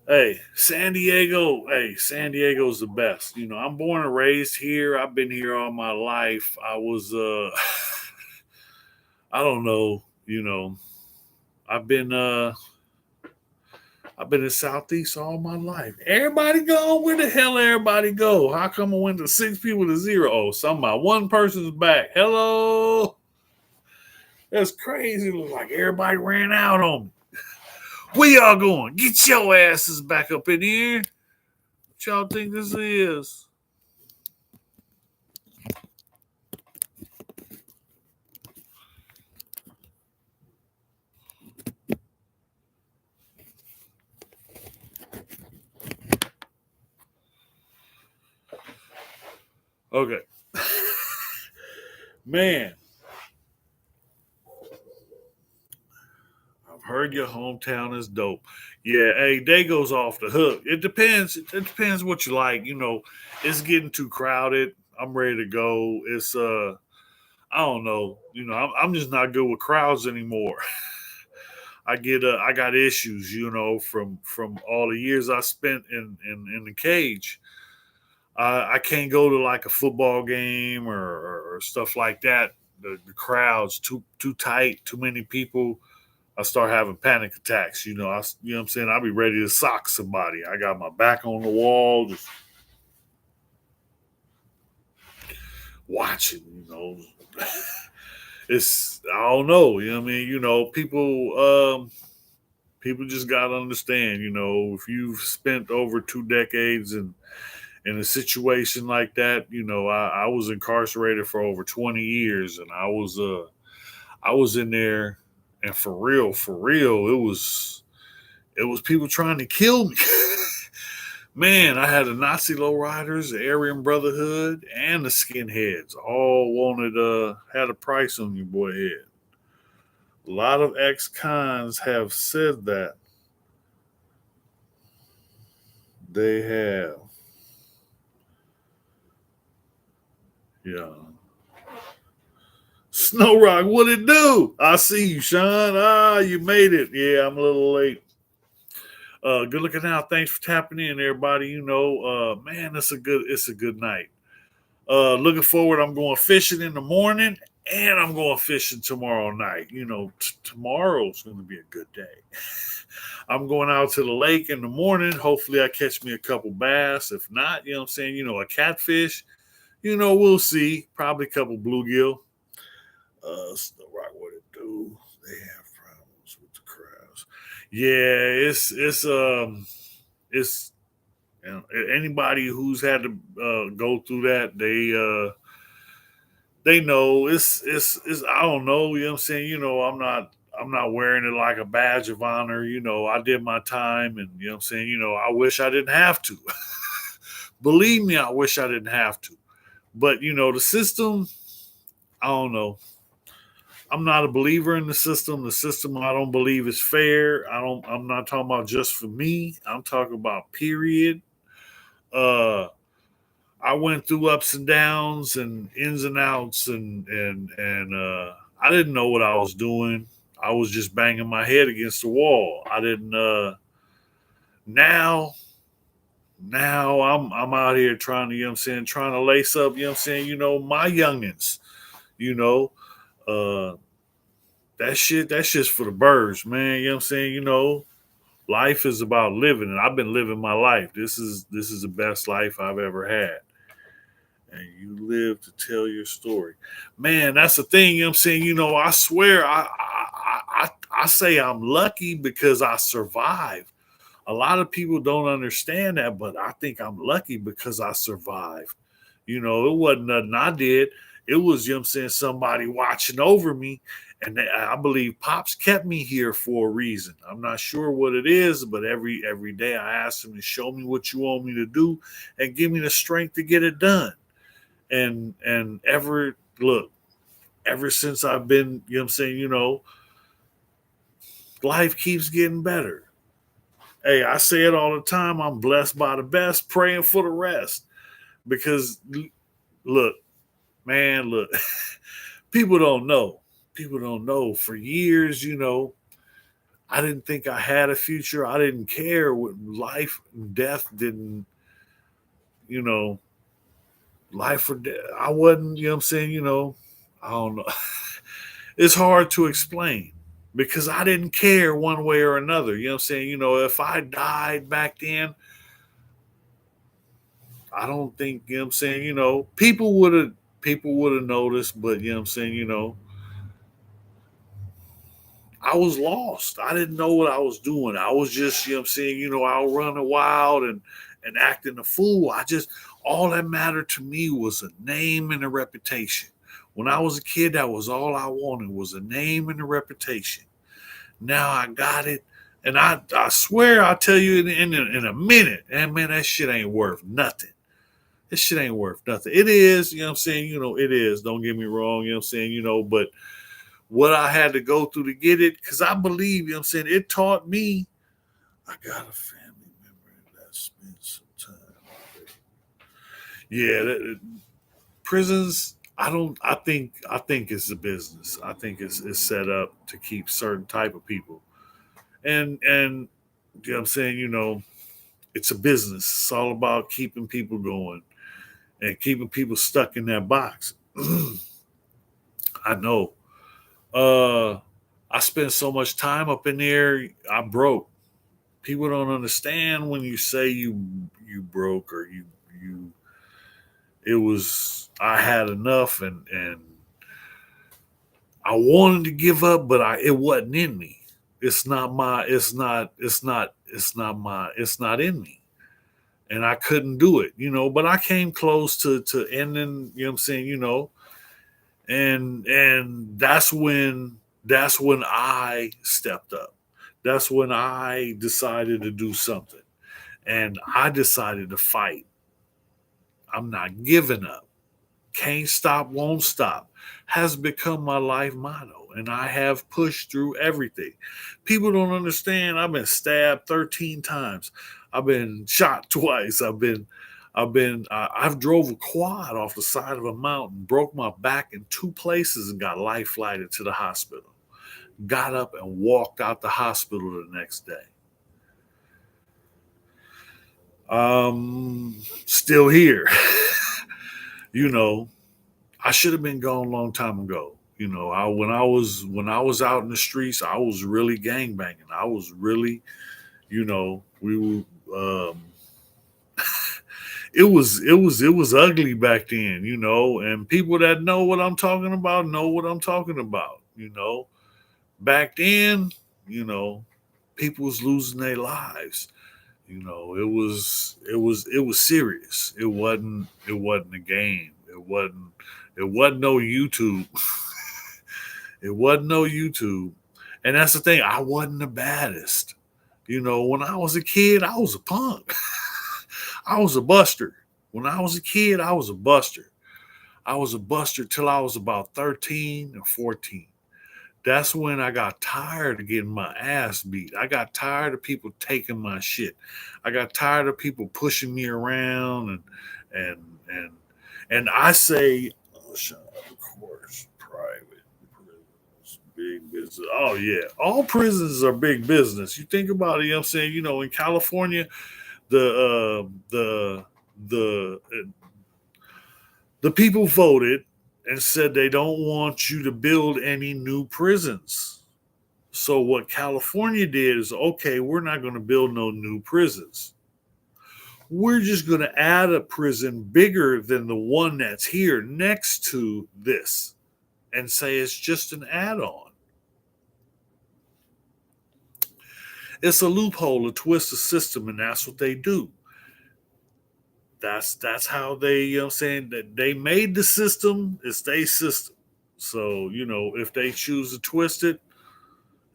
Hey, San Diego. Hey, San Diego's the best. I'm born and raised here. I've been here all my life. I was I don't know. I've been I've been in Southeast all my life. Everybody go? Where the hell everybody go? How come I went to 6 people to 0? Oh, somehow one person's back. Hello? That's crazy. It looks like everybody ran out on me. Where y'all going? Get your asses back up in here. What y'all think this is? Okay. Man, I've heard your hometown is dope. Yeah, hey, day goes off the hook. It depends. It depends what you like. It's getting too crowded. I'm ready to go. I don't know. I'm just not good with crowds anymore. I got issues, from all the years I spent in the cage. I can't go to like a football game or stuff like that. The crowds too tight, too many people. I start having panic attacks. What I'm saying. I'll be ready to sock somebody. I got my back on the wall, just watching. It's I don't know. You know what I mean. People just gotta understand. If you've spent over 2 decades in a situation like that, I was incarcerated for over 20 years, and I was in there, and for real, it was. It was people trying to kill me. Man, I had the Nazi lowriders, the Aryan Brotherhood, and the skinheads all wanted had a price on your boy head. A lot of ex-cons have said that they have. Yeah. Snowroc, what it do? I see you, Sean. Ah, you made it. Yeah, I'm a little late. Good looking out. Thanks for tapping in, everybody. Man, it's a good night. Looking forward. I'm going fishing in the morning, and I'm going fishing tomorrow night. Tomorrow's going to be a good day. I'm going out to the lake in the morning. Hopefully, I catch me a couple bass. If not, you know what I'm saying. A catfish. We'll see. Probably a couple bluegill. Snowroc, what it do? They have problems with the crowds. Yeah, it's anybody who's had to go through that, they know it's I don't know, you know what I'm saying? I'm not wearing it like a badge of honor. I did my time, and you know what I'm saying, I wish I didn't have to. Believe me, I wish I didn't have to. But the system, I don't know. I'm not a believer in the system. The system I don't believe is fair. I'm not talking about just for me. I'm talking about period. Uh I went through ups and downs and ins and outs, and I didn't know what I was doing. I was just banging my head against the wall. I didn't now I'm out here trying to, you know what I'm saying, trying to lace up, you know what I'm saying, my youngins, you know. Uh that's just for the birds, man. You know what I'm saying? Life is about living, and I've been living my life. This is the best life I've ever had. And you live to tell your story. Man, that's the thing, you know what I'm saying? I swear I say I'm lucky because I survived. A lot of people don't understand that, but I think I'm lucky because I survived. It wasn't nothing I did. It was, you know what I'm saying, somebody watching over me. And I believe Pops kept me here for a reason. I'm not sure what it is, but every day I ask him to show me what you want me to do and give me the strength to get it done. And ever since I've been, you know what I'm saying, life keeps getting better. Hey, I say it all the time. I'm blessed by the best, praying for the rest. Because look, man, look, people don't know. People don't know. For years, I didn't think I had a future. I didn't care what life and death didn't, you know, life or death. I wasn't, you know what I'm saying, I don't know. It's hard to explain because I didn't care one way or another. You know what I'm saying? If I died back then, I don't think, you know what I'm saying, people would have noticed, but you know what I'm saying, I was lost. I didn't know what I was doing. I was just, you know what I'm saying, I was running wild and acting a fool. All that mattered to me was a name and a reputation. When I was a kid, that was all I wanted was a name and a reputation. Now I got it. And I swear I'll tell you in a minute, and man, that shit ain't worth nothing. This shit ain't worth nothing. It is, you know what I'm saying? It is. Don't get me wrong, you know what I'm saying? But what I had to go through to get it, because I believe, you know what I'm saying, it taught me I got a family member that spent some time. Yeah, prisons, I think it's a business. I think it's set up to keep certain type of people. And you know what I'm saying, it's a business. It's all about keeping people going and keeping people stuck in that box. I know. Uh, I spent so much time up in there. I broke. People don't understand when you say you broke or you. It was I had enough, and I wanted to give up, but it wasn't in me. It's not my. It's not. It's not. It's not my. It's not in me, and I couldn't do it. But I came close to ending. You know what I'm saying? And that's when I stepped up. That's when I decided to do something. And I decided to fight. I'm not giving up. Can't stop, won't stop has become my life motto. And I have pushed through everything. People don't understand. I've been stabbed 13 times. I've been shot twice. I've drove a quad off the side of a mountain, broke my back in two places and got life flighted to the hospital. Got up and walked out the hospital the next day. Still here. you know, I should have been gone a long time ago. When I was out in the streets, I was really gang banging. I was really, we were. It was ugly back then, and people that know what I'm talking about know what I'm talking about. Back then, you know, people was losing their lives. It was serious. It wasn't a game. It wasn't no YouTube. It wasn't no YouTube. And that's the thing, I wasn't the baddest. When I was a kid, I was a punk. I was a buster. When I was a kid, I was a buster. I was a buster till I was about 13 or 14. That's when I got tired of getting my ass beat. I got tired of people taking my shit. I got tired of people pushing me around and and and I say, of course, private prisons, big business. Oh yeah, all prisons are big business. You think about it. You know what I'm saying? In California, the people voted and said they don't want you to build any new prisons. So what California did is, okay, we're not going to build no new prisons. We're just going to add a prison bigger than the one that's here next to this and say it's just an add-on. It's a loophole to twist the system, and that's what they do. That's how they, saying that they made the system, it's their system. So, if they choose to twist it,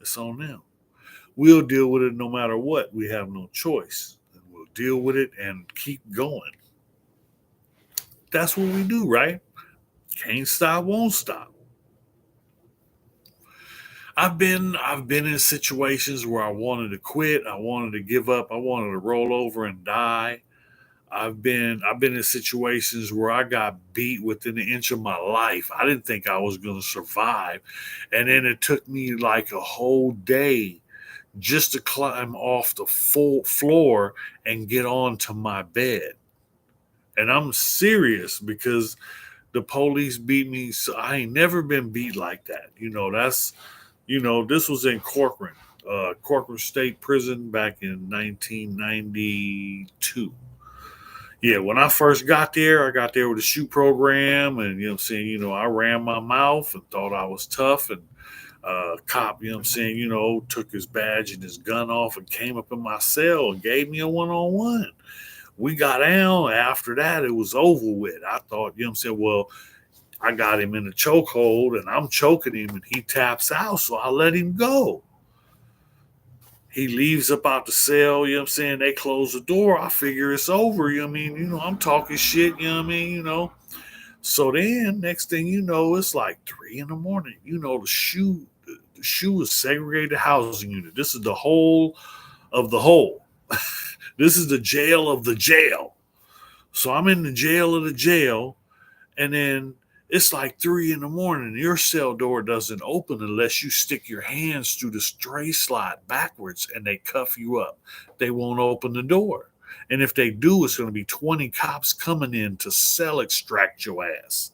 it's on them. We'll deal with it no matter what. We have no choice. And we'll deal with it and keep going. That's what we do, right? Can't stop, won't stop. I've been in situations where I wanted to quit, I wanted to give up, I wanted to roll over and die. I've been in situations where I got beat within an inch of my life. I didn't think I was going to survive, and then it took me like a whole day just to climb off the full floor and get onto my bed. And I'm serious because the police beat me. So I ain't never been beat like that. This was in Corcoran State Prison back in 1992. Yeah, when I first got there, I got there with a shoot program, and I'm saying, I ran my mouth and thought I was tough, and cop, saying, took his badge and his gun off and came up in my cell and gave me a one-on-one. We got down. After that, it was over with. I thought, saying, well, I got him in a chokehold and I'm choking him and he taps out, so I let him go. He leaves up out the cell, saying? They close the door. I figure it's over, I'm talking shit, So then, next thing you know, it's like 3 in the morning. The shoe is segregated housing unit. This is the whole of the whole. This is the jail of the jail. So I'm in the jail of the jail, and then it's like 3 in the morning. Your cell door doesn't open unless you stick your hands through the tray slot backwards and they cuff you up. They won't open the door. And if they do, it's going to be 20 cops coming in to cell extract your ass.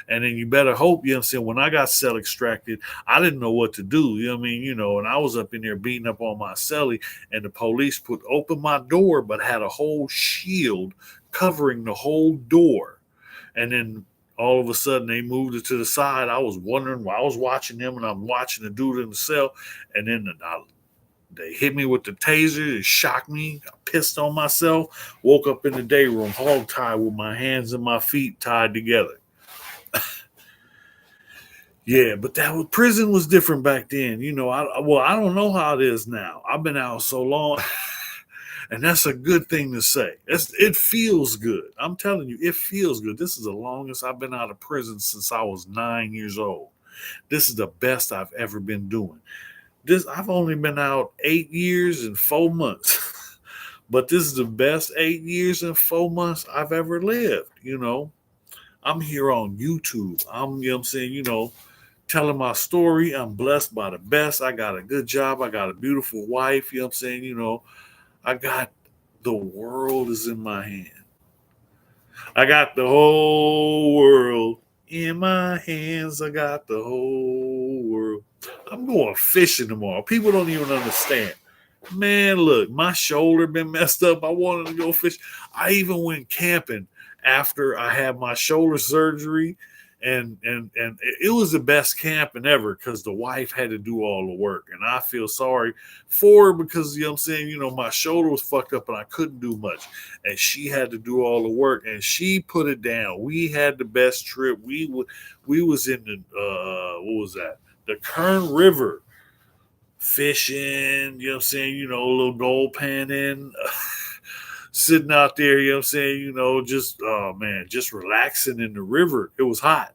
And then you better hope, when I got cell extracted, I didn't know what to do, and I was up in there beating up on my cellie, and the police put open my door, but had a whole shield covering the whole door. And then all of a sudden they moved it to the side. I was wondering why I was watching them, and I'm watching the dude in the cell, and then they hit me with the taser. It shocked me. I pissed on myself. Woke up in the day room, hog tied with my hands and my feet tied together. Yeah, but that was prison was different back then. I don't know how it is now. I've been out so long, and that's a good thing to say. It feels good. I'm telling you, it feels good. This is the longest I've been out of prison since I was 9 years old. This is the best I've ever been doing. This I've only been out 8 years and 4 months, but this is the best 8 years and 4 months I've ever lived. I'm here on YouTube. I'm saying, telling my story. I'm blessed by the best. I got a good job. I got a beautiful wife. You know what I'm saying? I got the world is in my hand. I got the whole world in my hands. I got the whole world. I'm going fishing tomorrow. People don't even understand. Man, look, my shoulder been messed up. I wanted to go fish. I even went camping after I had my shoulder surgery, and it was the best camping ever because the wife had to do all the work, and I feel sorry for her because I'm saying my shoulder was fucked up and I couldn't do much, and she had to do all the work, and she put it down. We had the best trip. We was in the what was that? The Kern River fishing, a little gold panning, sitting out there, just oh man, just relaxing in the river. It was hot.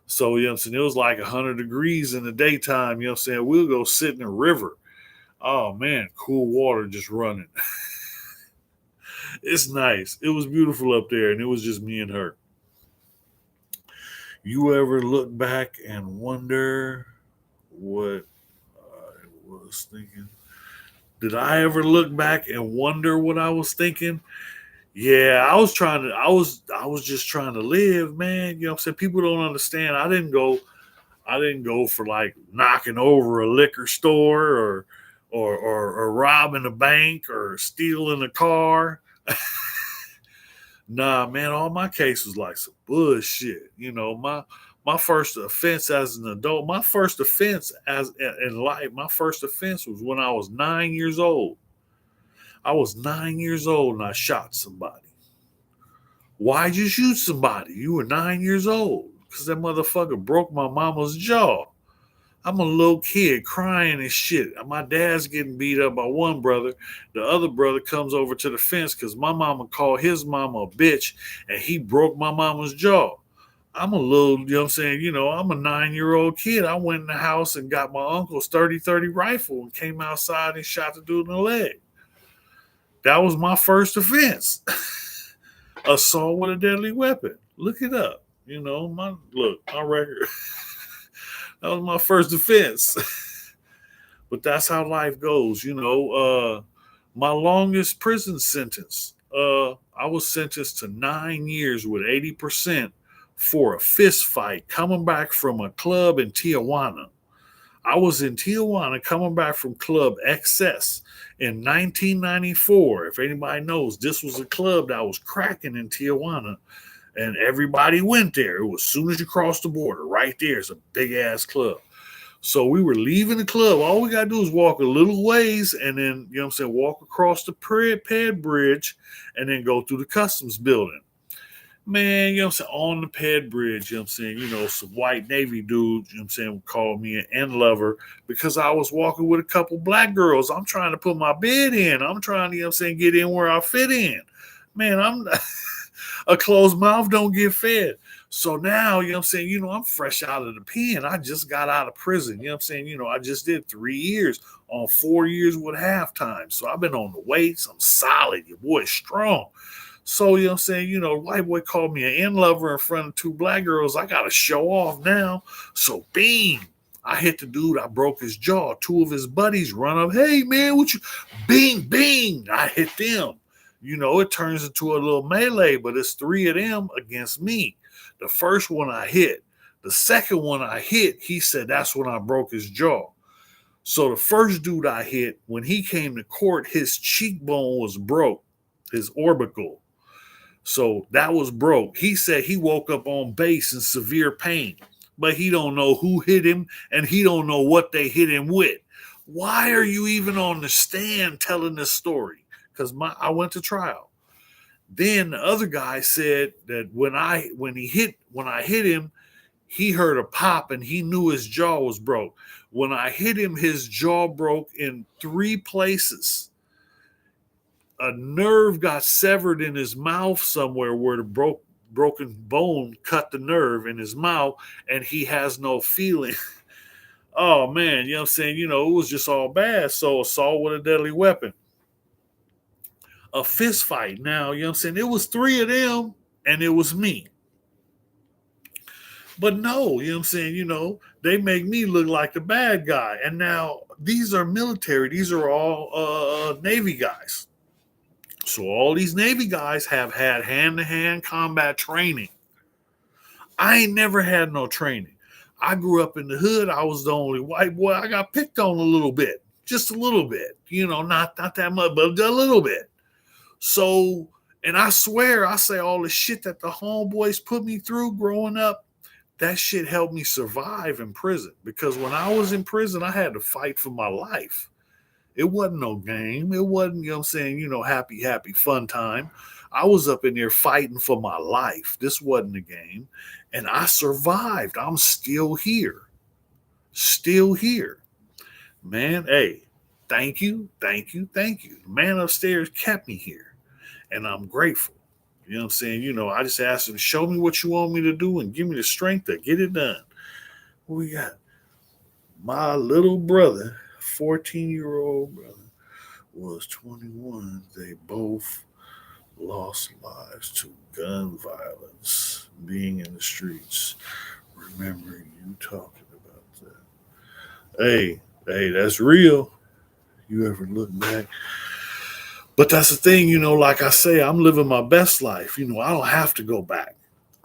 So, it was like 100 degrees in the daytime, we'll go sit in the river. Oh man, cool water just running. It's nice. It was beautiful up there, and it was just me and her. You ever look back and wonder what I was thinking? Did I ever look back and wonder what I was thinking? Yeah, I was just trying to live, man. You know what I'm saying? People don't understand. I didn't go for like knocking over a liquor store or robbing a bank or stealing a car. Nah, man, all my cases was like some bullshit. My first offense as an adult, my first offense as in life, my first offense was when I was 9 years old. I was 9 years old and I shot somebody. Why'd you shoot somebody? You were 9 years old. Because that motherfucker broke my mama's jaw. I'm a little kid crying and shit. My dad's getting beat up by one brother. The other brother comes over to the fence because my mama called his mama a bitch and he broke my mama's jaw. I'm a little, you know what I'm saying? I'm a 9-year-old kid. I went in the house and got my uncle's 30-30 rifle and came outside and shot the dude in the leg. That was my first offense. Assault with a deadly weapon. Look it up. My record. That was my first offense. But that's how life goes. My longest prison sentence. I was sentenced to 9 years with 80% for a fist fight coming back from a club in Tijuana. I was in Tijuana coming back from Club XS in 1994. If anybody knows, this was a club that was cracking in Tijuana, and everybody went there. It was as soon as you cross the border, right there. It's a big ass club. So we were leaving the club. All we gotta do is walk a little ways and then, walk across the pad bridge and then go through the customs building. Man, on the pad bridge, some white Navy dudes, would call me an end lover because I was walking with a couple black girls. I'm trying to put my bed in. I'm trying to, get in where I fit in. Man, I'm a closed mouth don't get fed. So now, I'm fresh out of the pen. I just got out of prison. I just did 3 years on 4 years with halftime. So I've been on the weights. I'm solid. Your boy's strong. So, white boy called me an end lover in front of two black girls. I got to show off now. So, bing. I hit the dude. I broke his jaw. Two of his buddies run up. Hey, man, what you? Bing, bing. I hit them. It turns into a little melee, but it's three of them against me. The first one I hit. The second one I hit, he said that's when I broke his jaw. So the first dude I hit, when he came to court, his cheekbone was broke, his orbital. So that was broke. He said he woke up on base in severe pain, but he don't know who hit him and he don't know what they hit him with. Why are you even on the stand telling this story? Because I went to trial. Then the other guy said that when I hit him, He heard a pop and he knew his jaw was broke. When I hit him, his jaw broke in 3 places. A nerve got severed in his mouth somewhere where the broken bone cut the nerve in his mouth, and he has no feeling. Oh man, you know what I'm saying? It was just all bad. So assault with a deadly weapon, a fist fight. Now, you know what I'm saying? It was 3 of them and it was me. But no, you know what I'm saying? They make me look like the bad guy. And now these are military. These are all Navy guys. So all these Navy guys have had hand-to-hand combat training. I ain't never had no training. I grew up in the hood. I was the only white boy. I got picked on a little bit, just a little bit. Not that much, but a little bit. So, and I swear, I say all the shit that the homeboys put me through growing up. That shit helped me survive in prison, because when I was in prison, I had to fight for my life. It wasn't no game. It wasn't, happy, fun time. I was up in there fighting for my life. This wasn't a game. And I survived. I'm still here. Still here. Man, hey, thank you, thank you, thank you. The man upstairs kept me here. And I'm grateful. You know what I'm saying? I just asked him, show me what you want me to do and give me the strength to get it done. What we got? My little brother, 14-year-old brother, was 21. They both lost lives to gun violence, being in the streets. Remembering you talking about that. Hey, that's real. You ever look back? But that's the thing, like I say, I'm living my best life. I don't have to go back.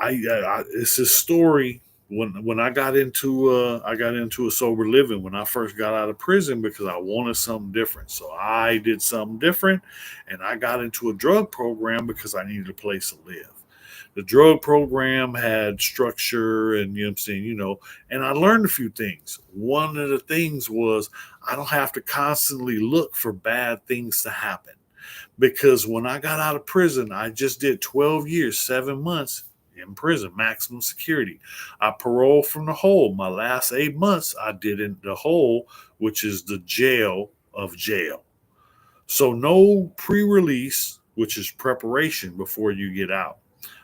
It's a story. When I got into a sober living when I first got out of prison, because I wanted something different. So I did something different, and I got into a drug program because I needed a place to live. The drug program had structure, and you know what I'm saying, and I learned a few things. One of the things was I don't have to constantly look for bad things to happen, because when I got out of prison, I just did 12 years, 7 months in prison, maximum security. I paroled from the hole. My last 8 months, I did in the hole, which is the jail of jail. So no pre-release, which is preparation before you get out.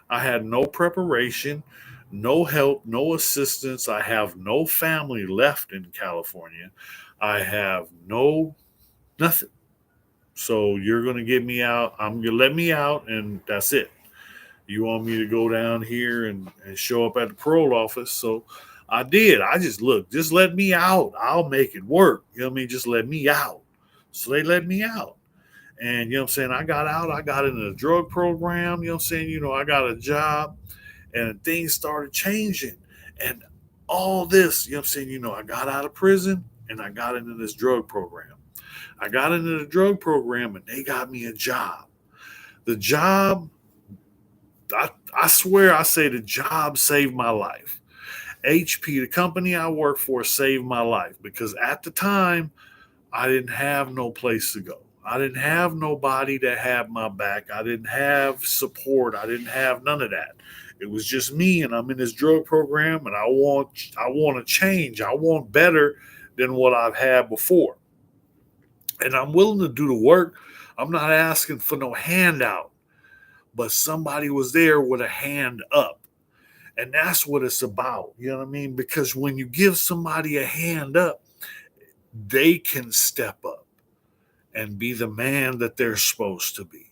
I had no preparation, no help, no assistance. I have no family left in California. I have no nothing. So you're going to get me out. I'm going to let me out, and that's it. You want me to go down here and show up at the parole office? So I did. I just let me out. I'll make it work. You know what I mean? Just let me out. So they let me out. And you know what I'm saying? I got out. I got into the drug program. You know what I'm saying? I got a job, and things started changing. And all this, you know what I'm saying? I got out of prison and I got into this drug program. I got into the drug program and they got me a job. The job, I swear, I say the job saved my life. HP, the company I work for, saved my life, because at the time, I didn't have no place to go. I didn't have nobody that had my back. I didn't have support. I didn't have none of that. It was just me, and I'm in this drug program, and I want to change. I want better than what I've had before, and I'm willing to do the work. I'm not asking for no handout, but somebody was there with a hand up. And that's what it's about. You know what I mean? Because when you give somebody a hand up, they can step up and be the man that they're supposed to be.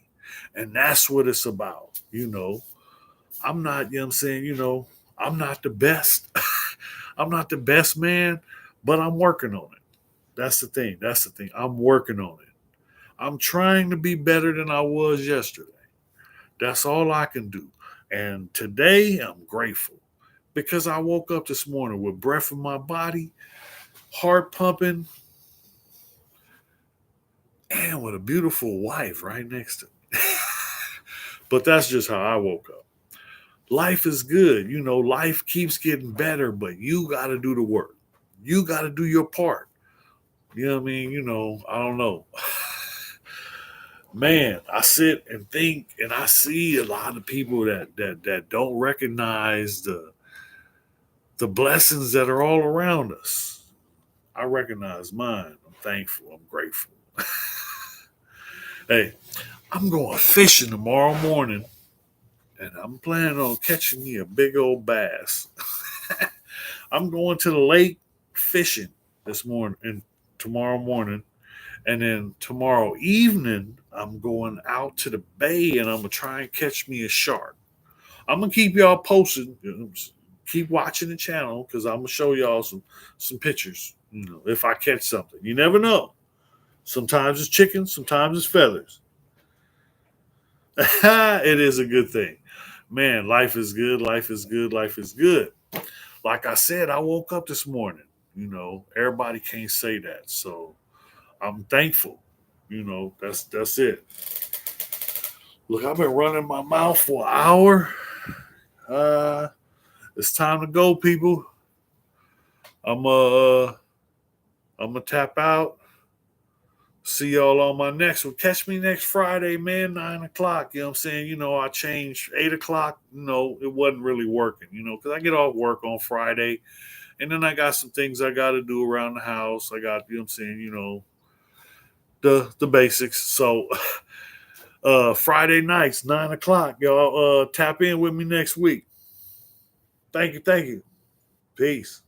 And that's what it's about. I'm not, you know what I'm saying, I'm not the best. I'm not the best man, but I'm working on it. That's the thing. That's the thing. I'm working on it. I'm trying to be better than I was yesterday. That's all I can do. And today I'm grateful because I woke up this morning with breath in my body, heart pumping, and with a beautiful wife right next to me. But that's just how I woke up. Life is good. Life keeps getting better, but you got to do the work. You got to do your part. You know what I mean? I don't know. Man, I sit and think, and I see a lot of people that don't recognize the blessings that are all around us. I recognize mine. I'm thankful. I'm grateful. Hey, I'm going fishing tomorrow morning, and I'm planning on catching me a big old bass. I'm going to the lake fishing this morning and tomorrow morning. And then tomorrow evening, I'm going out to the bay and I'm going to try and catch me a shark. I'm going to keep y'all posted. Keep watching the channel because I'm going to show y'all some pictures, if I catch something. You never know. Sometimes it's chicken, sometimes it's feathers. It is a good thing. Man, life is good. Life is good. Life is good. Like I said, I woke up this morning. Everybody can't say that. So I'm thankful. That's it. Look, I've been running my mouth for an hour. Uh, it's time to go, people. I'm uh, I'm gonna tap out. See y'all on my next one. Catch me next Friday, man, 9 o'clock. You know what I'm saying? I changed 8 o'clock. It wasn't really working. Because I get off work on Friday, and then I got some things I got to do around the house. I got, what I'm saying, the basics. So Friday nights, 9 o'clock, y'all tap in with me next week. Thank you. Peace.